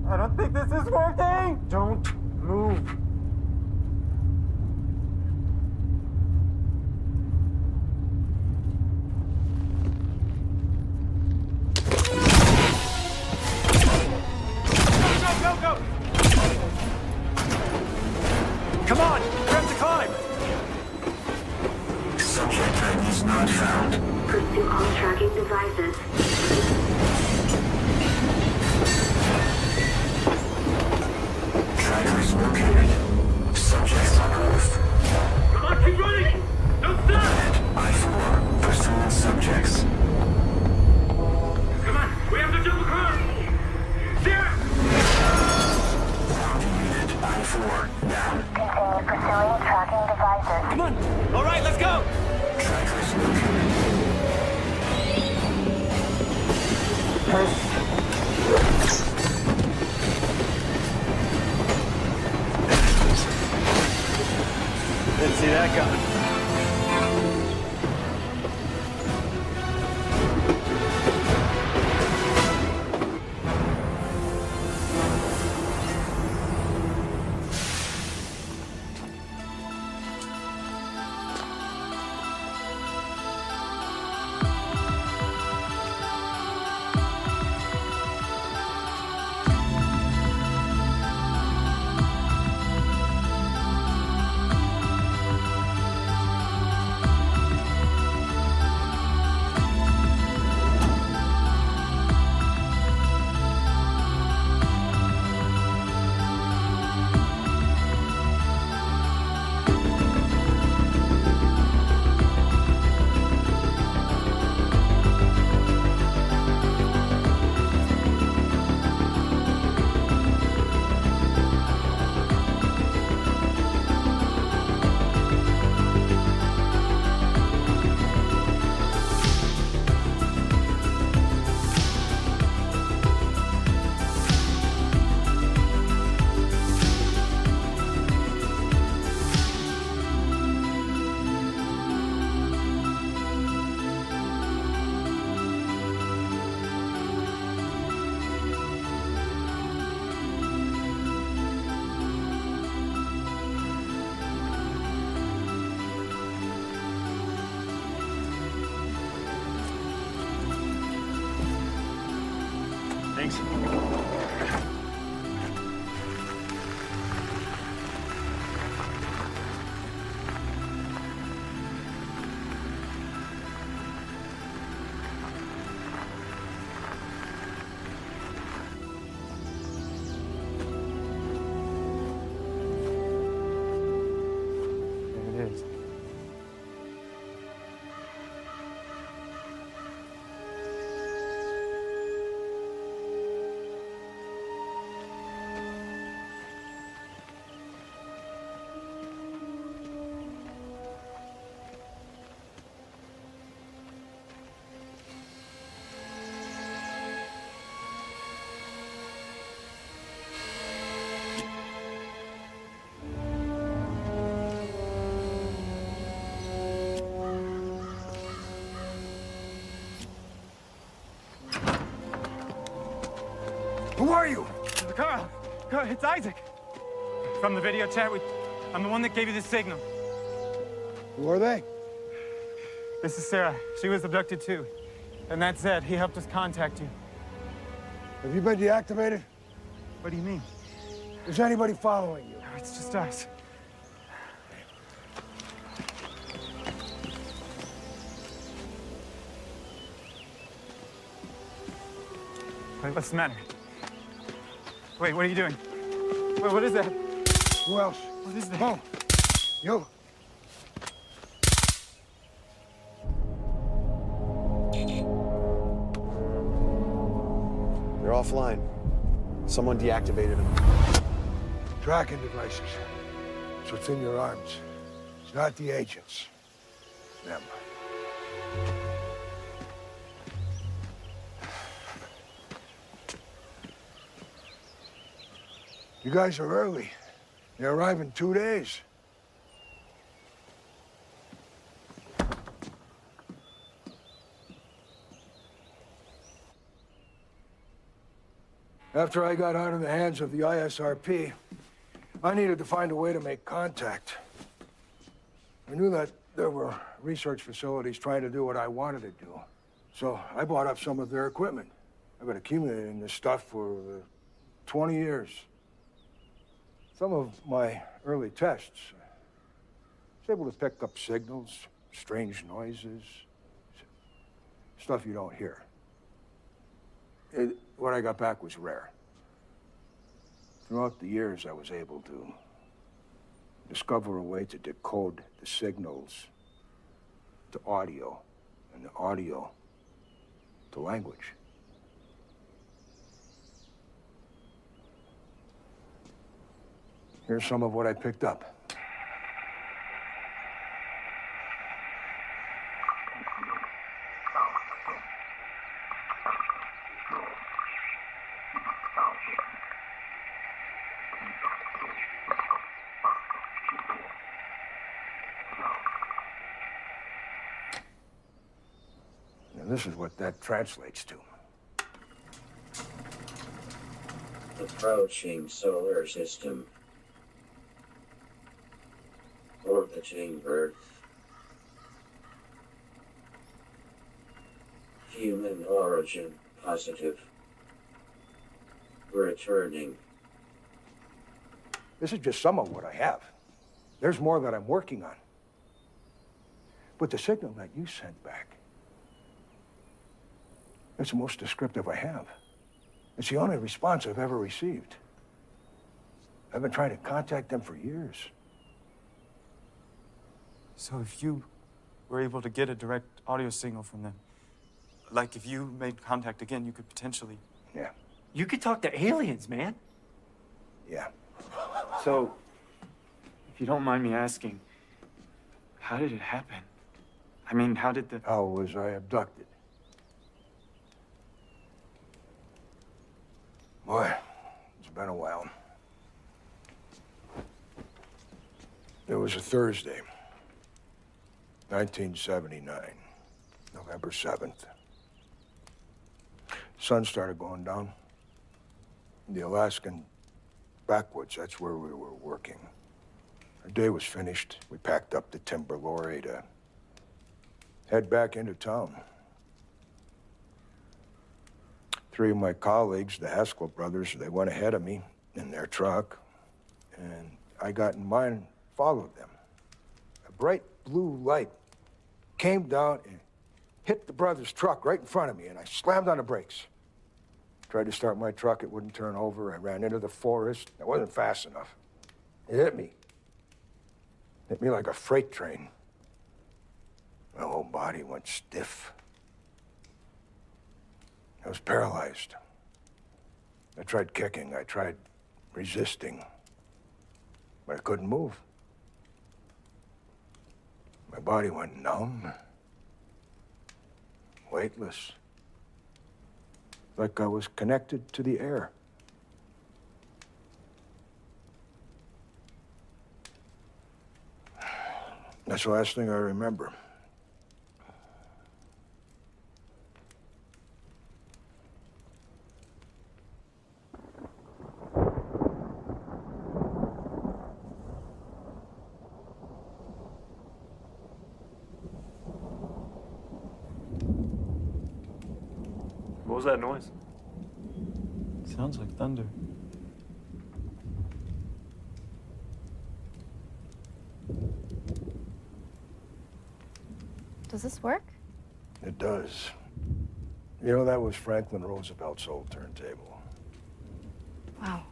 I don't think this is working! Don't move. Go! Come on! We have to climb! Subject IDs not found. Pursue all tracking devices. Trackers located. Subjects on Earth. Come on, keep running! Don't stop! I-4, pursuing subjects. Come on, we have to jump across! There! Unit I-4, down. Continue pursuing tracking devices. Come on! All right, let's go! Trackers located. Didn't see that coming. Thanks. There it is. Who are you? Carl, it's Isaac. From the video chat, I'm the one that gave you the signal. Who are they? This is Sarah. She was abducted too. And that's Zed. He helped us contact you. Have you been deactivated? What do you mean? Is anybody following you? No, it's just us. Wait, what's the matter? Wait, what are you doing? Wait, what is that? Who else? What is that? Oh, you. They're offline. Someone deactivated them. Tracking devices. It's what's in your arms. It's not the agents. Them. You guys are early. They arrive in 2 days. After I got out of the hands of the ISRP, I needed to find a way to make contact. I knew that there were research facilities trying to do what I wanted to do. So I bought up some of their equipment. I've been accumulating this stuff for 20 years. Some of my early tests, I was able to pick up signals, strange noises, stuff you don't hear. What I got back was rare. Throughout the years, I was able to discover a way to decode the signals to audio, and the audio to language. Here's some of what I picked up. And this is what that translates to. Approaching solar system. Orbiting Earth. Human origin positive. Returning. This is just some of what I have. There's more that I'm working on. But the signal that you sent back, it's the most descriptive I have. It's the only response I've ever received. I've been trying to contact them for years. So if you were able to get a direct audio signal from them, like if you made contact again, you could potentially... Yeah. You could talk to aliens, man. Yeah. So, if you don't mind me asking, how did it happen? I mean, how did the... How was I abducted? Boy, it's been a while. It was a Thursday, 1979, November 7th. Sun started going down. The Alaskan backwoods, that's where we were working. Our day was finished. We packed up the timber lorry to head back into town. Three of my colleagues, the Haskell brothers, they went ahead of me in their truck, and I got in mine and followed them. A bright blue light came down and hit the brothers' truck right in front of me, and I slammed on the brakes. Tried to start my truck, it wouldn't turn over. I ran into the forest. I wasn't fast enough. It hit me. Hit me like a freight train. My whole body went stiff. I was paralyzed. I tried kicking, I tried resisting, but I couldn't move. My body went numb, weightless, like I was connected to the air. That's the last thing I remember. What was that noise? Sounds like thunder. Does this work? It does. You know, that was Franklin Roosevelt's old turntable. Wow.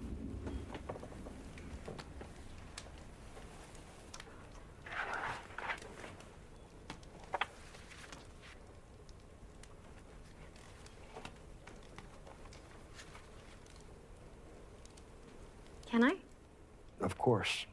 Can I? Of course.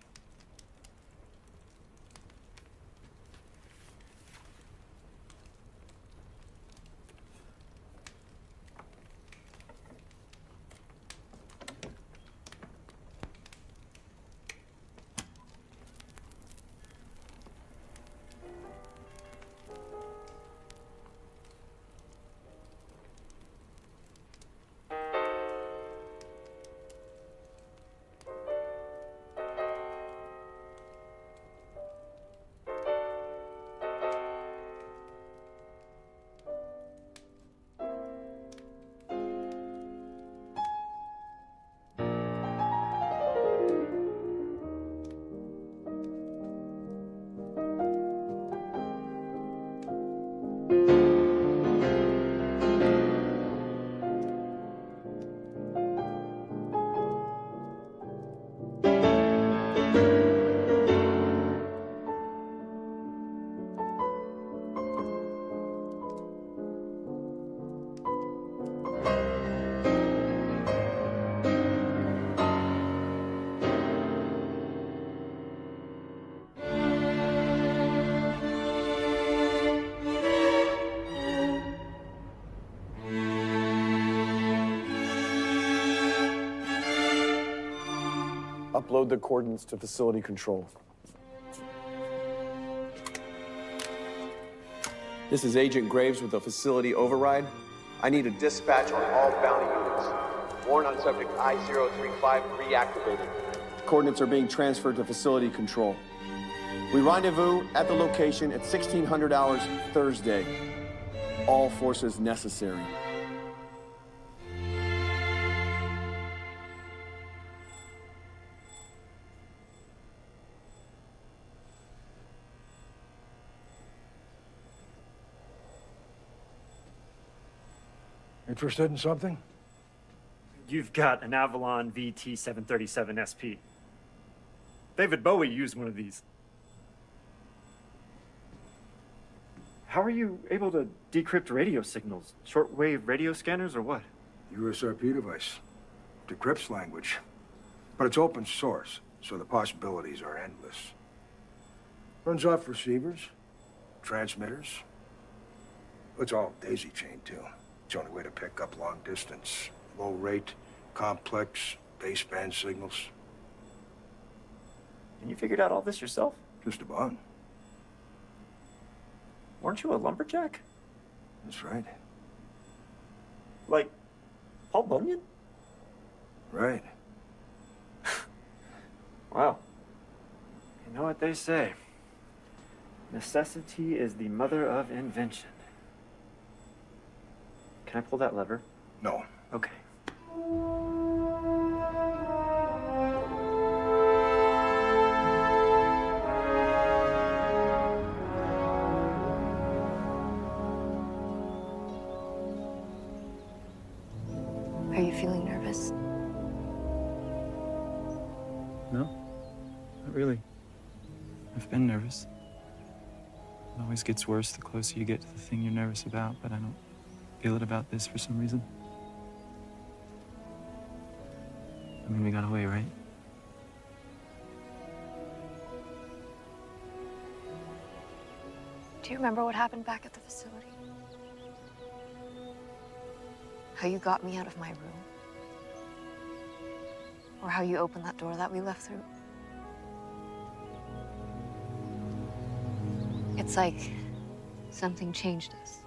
Upload the coordinates to facility control. This is Agent Graves with a facility override. I need a dispatch on all bounty units. Warrant on subject I-035 reactivated. Coordinates are being transferred to facility control. We rendezvous at the location at 1600 hours Thursday. All forces necessary. Interested in something? You've got an Avalon VT-737 SP. David Bowie used one of these. How are you able to decrypt radio signals? Shortwave radio scanners or what? USRP device. Decrypts language. But it's open source, so the possibilities are endless. Runs off receivers, transmitters. It's all daisy-chained, too. It's the only way to pick up long distance, low rate, complex, baseband signals. And you figured out all this yourself? Just about. Weren't you a lumberjack? That's right. Like Paul Bunyan? Right. Wow. You know what they say. Necessity is the mother of invention. Can I pull that lever? No. Okay. Are you feeling nervous? No, not really. I've been nervous. It always gets worse the closer you get to the thing you're nervous about, but I don't feel it about this for some reason. I mean, we got away, right? Do you remember what happened back at the facility? How you got me out of my room? Or how you opened that door that we left through? It's like something changed us.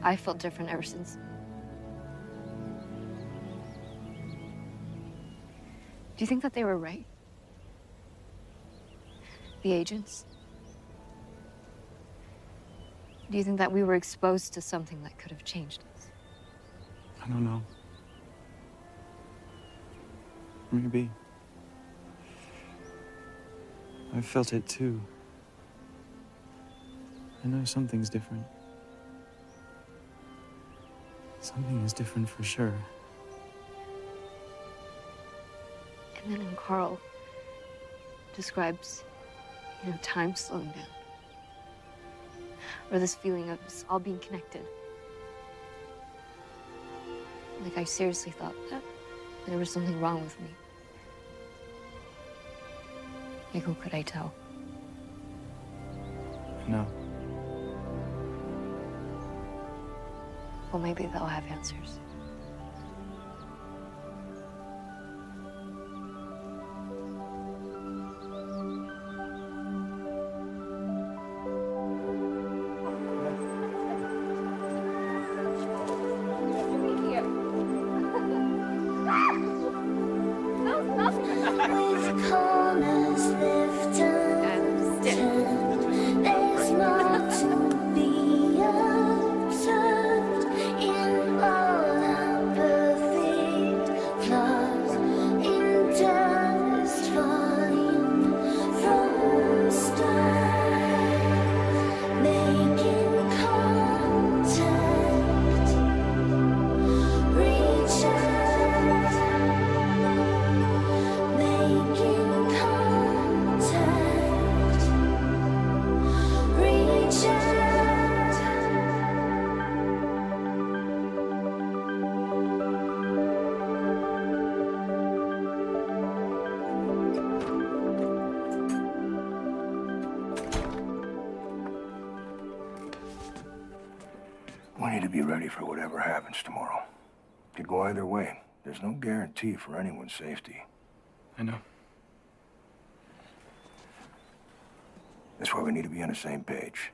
I felt different ever since. Do you think that they were right? The agents? Do you think that we were exposed to something that could have changed us? I don't know. Maybe. I've felt it too. I know something's different. Something is different for sure. And then when Carl describes, time slowing down. Or this feeling of us all being connected. Like I seriously thought that there was something wrong with me. Like, who could I tell? No. Well, maybe they'll have answers. We need to be ready for whatever happens tomorrow. Could go either way. There's no guarantee for anyone's safety. I know. That's why we need to be on the same page.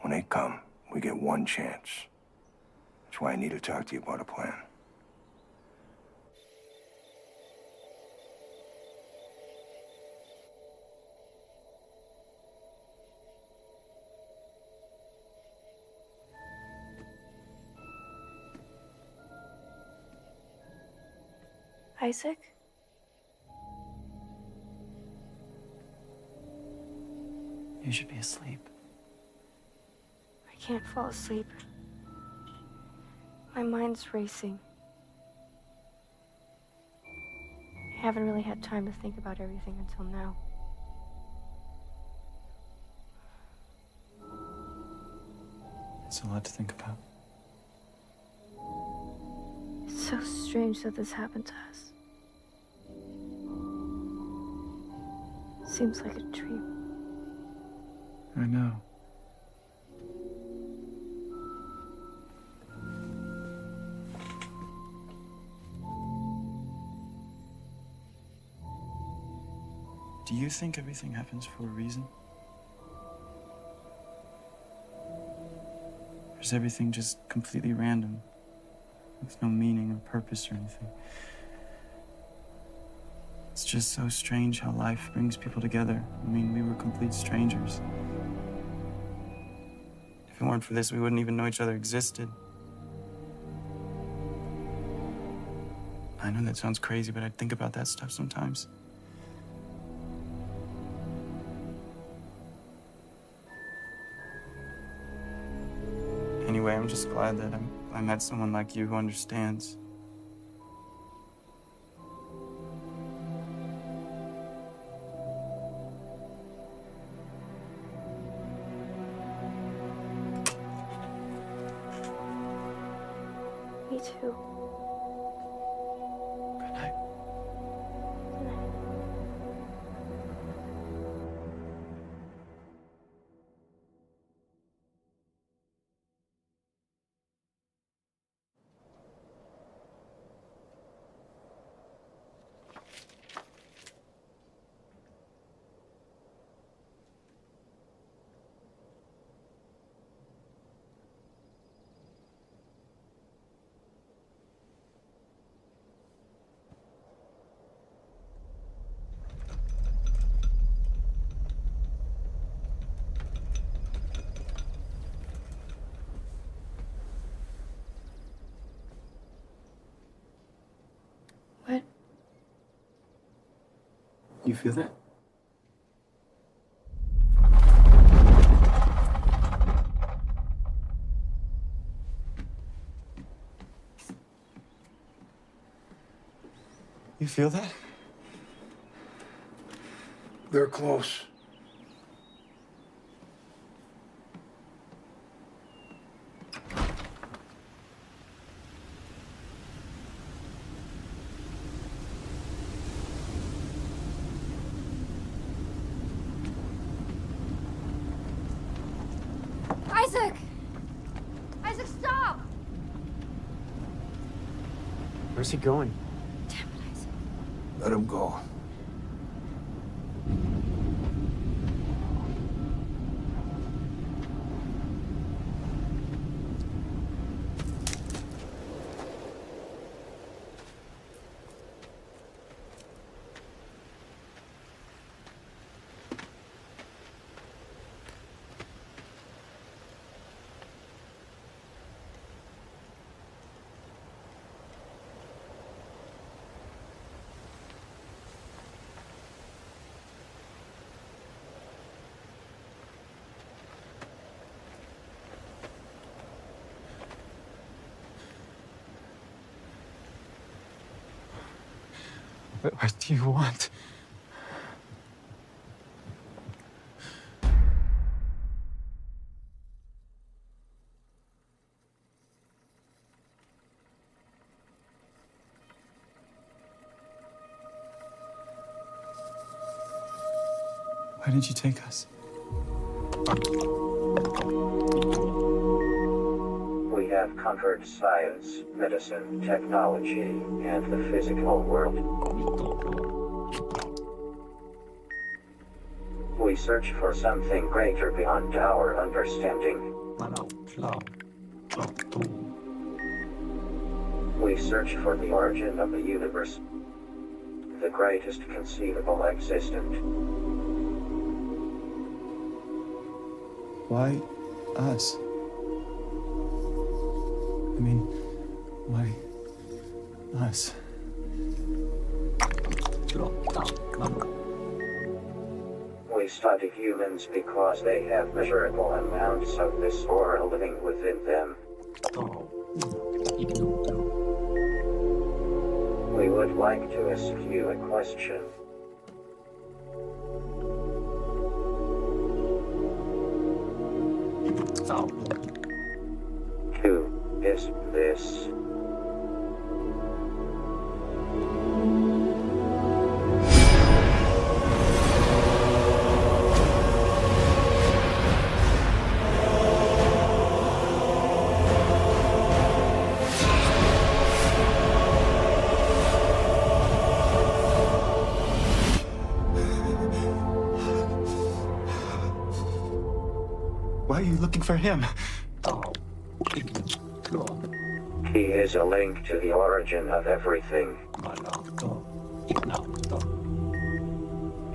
When they come, we get one chance. That's why I need to talk to you about a plan. Isaac? You should be asleep. I can't fall asleep. My mind's racing. I haven't really had time to think about everything until now. It's a lot to think about. It's so strange that this happened to us. Seems like a dream. I know. Do you think everything happens for a reason? Or is everything just completely random, with no meaning or purpose or anything? It's just so strange how life brings people together. I mean, we were complete strangers. If it weren't for this, we wouldn't even know each other existed. I know that sounds crazy, but I think about that stuff sometimes. Anyway, I'm just glad that I met someone like you who understands. Me too. Good night. What? You feel that? You feel that? They're close. Isaac! Isaac, stop! Where's he going? Let him go. What do you want? Why did you take us? We have conquered science, medicine, technology, and the physical world. We search for something greater beyond our understanding. We search for the origin of the universe, the greatest conceivable existent. Why us? I mean, why us? We study humans because they have measurable amounts of this aura living within them. We would like to ask you a question. Who is this? Why are you looking for him? He is a link to the origin of everything.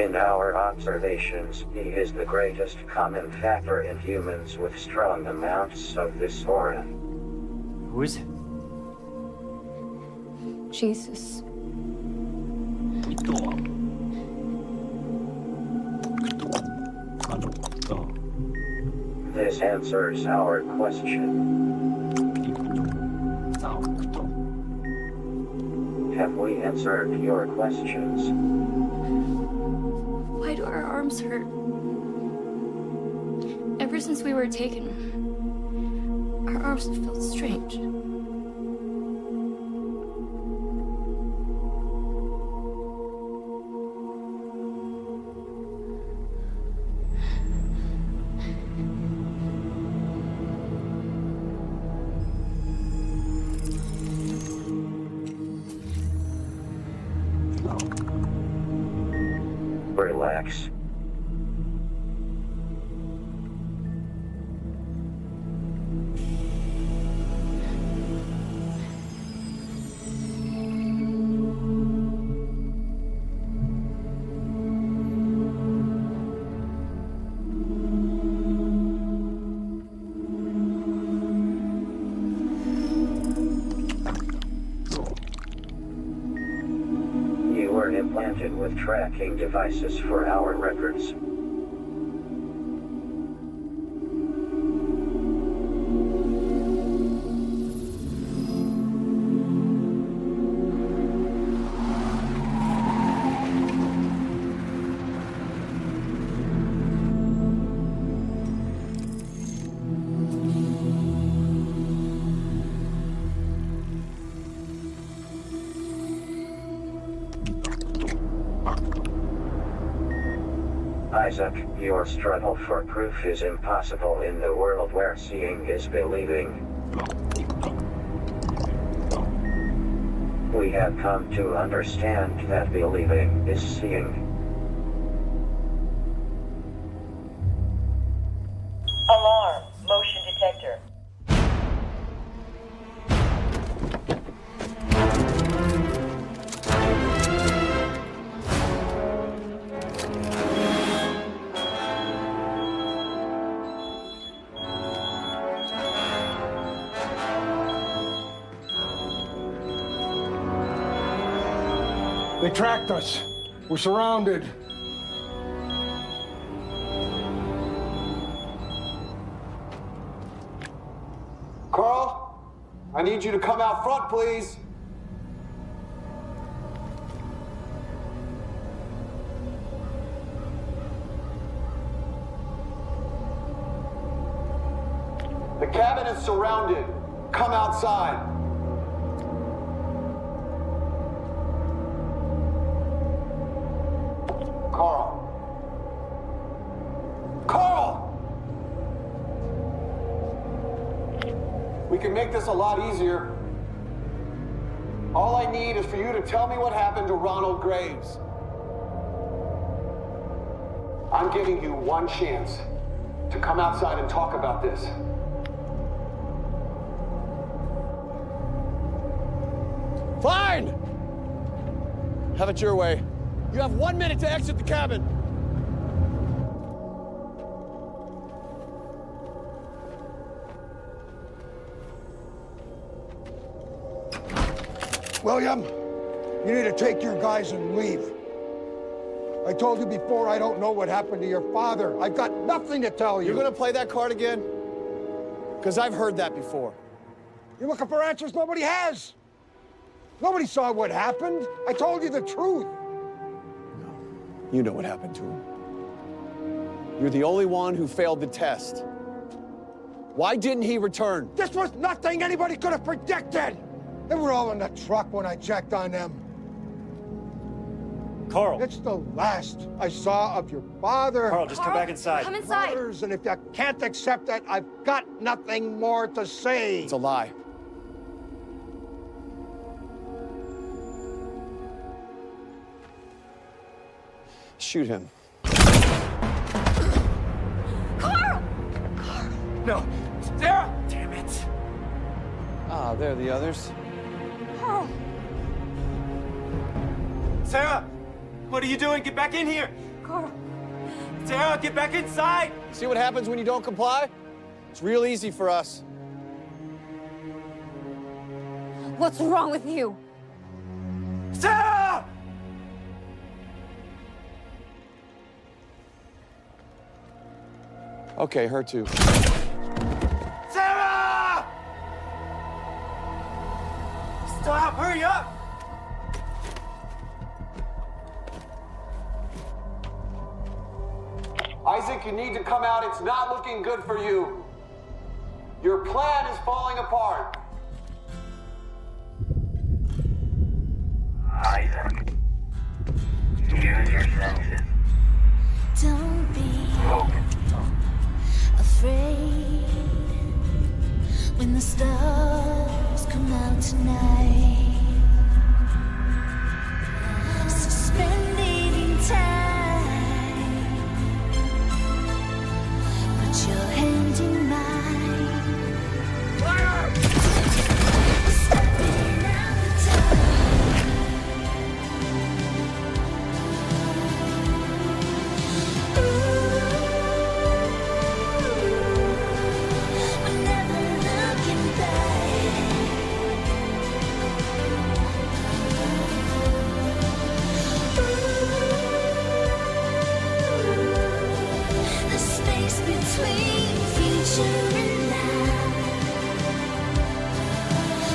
In our observations, he is the greatest common factor in humans with strong amounts of this aura. Who is it? Jesus. This answers our question. Have we answered your questions? Why do our arms hurt? Ever since we were taken, our arms have felt strange. Relax. You were implanted with tracking devices for our records. Isaac, your struggle for proof is impossible in the world where seeing is believing. We have come to understand that believing is seeing. Alarm. Motion detector. They tracked us. We're surrounded. Carl, I need you to come out front, please. The cabin is surrounded. Come outside. Carl. Carl! We can make this a lot easier. All I need is for you to tell me what happened to Ronald Graves. I'm giving you one chance to come outside and talk about this. Fine! Have it your way. You have 1 minute to exit the cabin. William, you need to take your guys and leave. I told you before, I don't know what happened to your father. I've got nothing to tell you. You're gonna play that card again? Because I've heard that before. You're looking for answers nobody has. Nobody saw what happened. I told you the truth. You know what happened to him. You're the only one who failed the test. Why didn't he return? This was nothing anybody could have predicted. They were all in the truck when I checked on them. Carl. It's the last I saw of your father. Carl, just come back inside. Come inside. Brothers, and if you can't accept that, I've got nothing more to say. It's a lie. Shoot him. Carl! No. Sarah! Damn it. Ah, there are the others. Carl! Sarah! What are you doing? Get back in here! Carl! Sarah, get back inside! See what happens when you don't comply? It's real easy for us. What's wrong with you? Sarah! Okay, her too. Sarah! Stop! Hurry up! Isaac, you need to come out. It's not looking good for you. Your plan is falling apart. Isaac, use your senses. Don't be afraid when the stars come out tonight. Suspended in time. Put your hand in mine. Fire! Stepping out the time. We're never looking back. The space between future and now,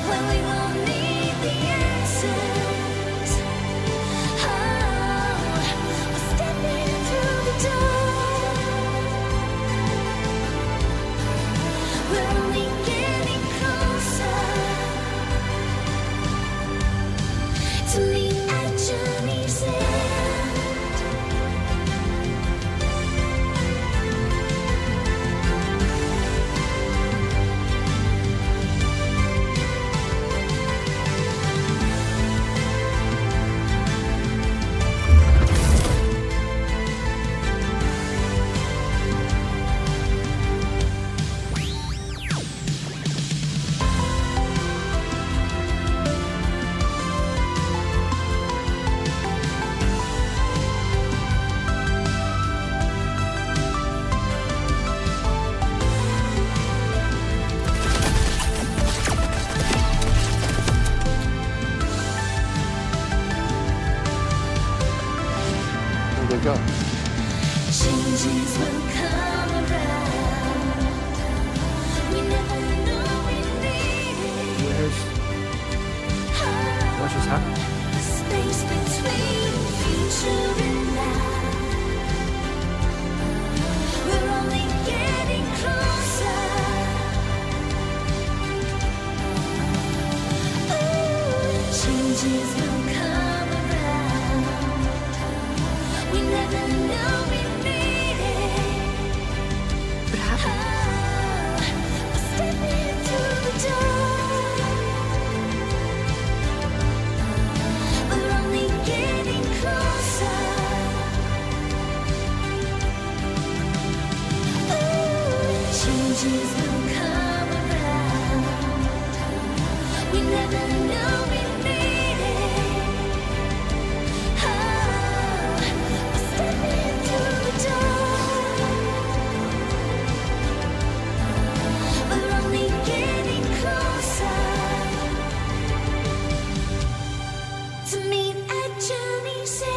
when we won't need the answers. Oh, we're stepping through the door. We're only getting closer to meet at journey's end. Where'd they go? Changes will come around. We never knew we needed. What just happened? The space between future and now. We're only getting closer. Ooh, changes will come around. We never knew we needed. What happened? We're stepping through the door. We're only getting closer. Ooh, changes will come around. We never knew we needed. Oh, we're stepping through the door. We're only getting closer to meet at journey's end.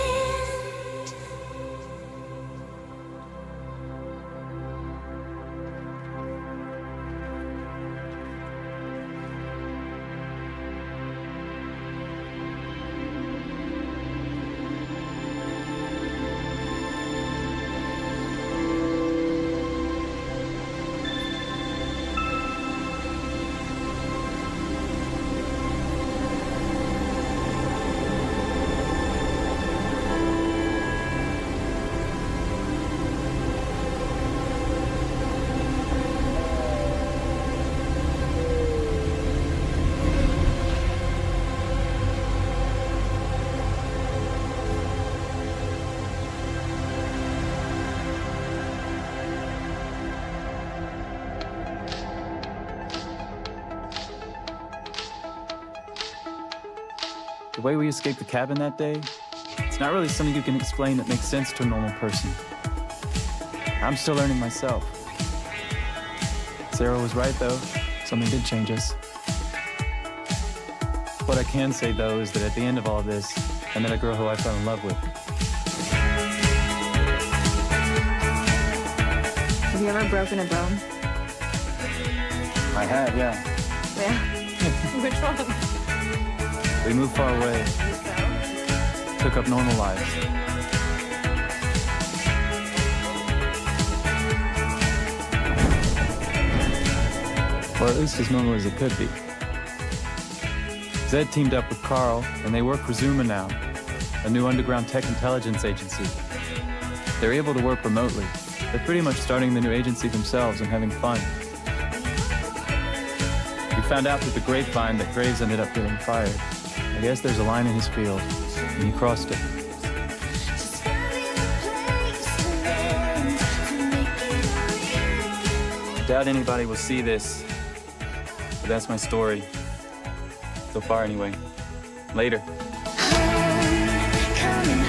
The way we escaped the cabin that day, it's not really something you can explain that makes sense to a normal person. I'm still learning myself. Sarah was right, though. Something did change us. What I can say, though, is that at the end of all this, I met a girl who I fell in love with. Have you ever broken a bone? I have, yeah. Yeah. Which one? We moved far away. Took up normal lives. Or at least as normal as it could be. Zed teamed up with Carl, and they work for Zuma now, a new underground tech intelligence agency. They're able to work remotely. They're pretty much starting the new agency themselves and having fun. We found out through the grapevine that Graves ended up getting fired. I guess there's a line in his field, and he crossed it. I doubt anybody will see this, but that's my story. So far, anyway. Later. Coming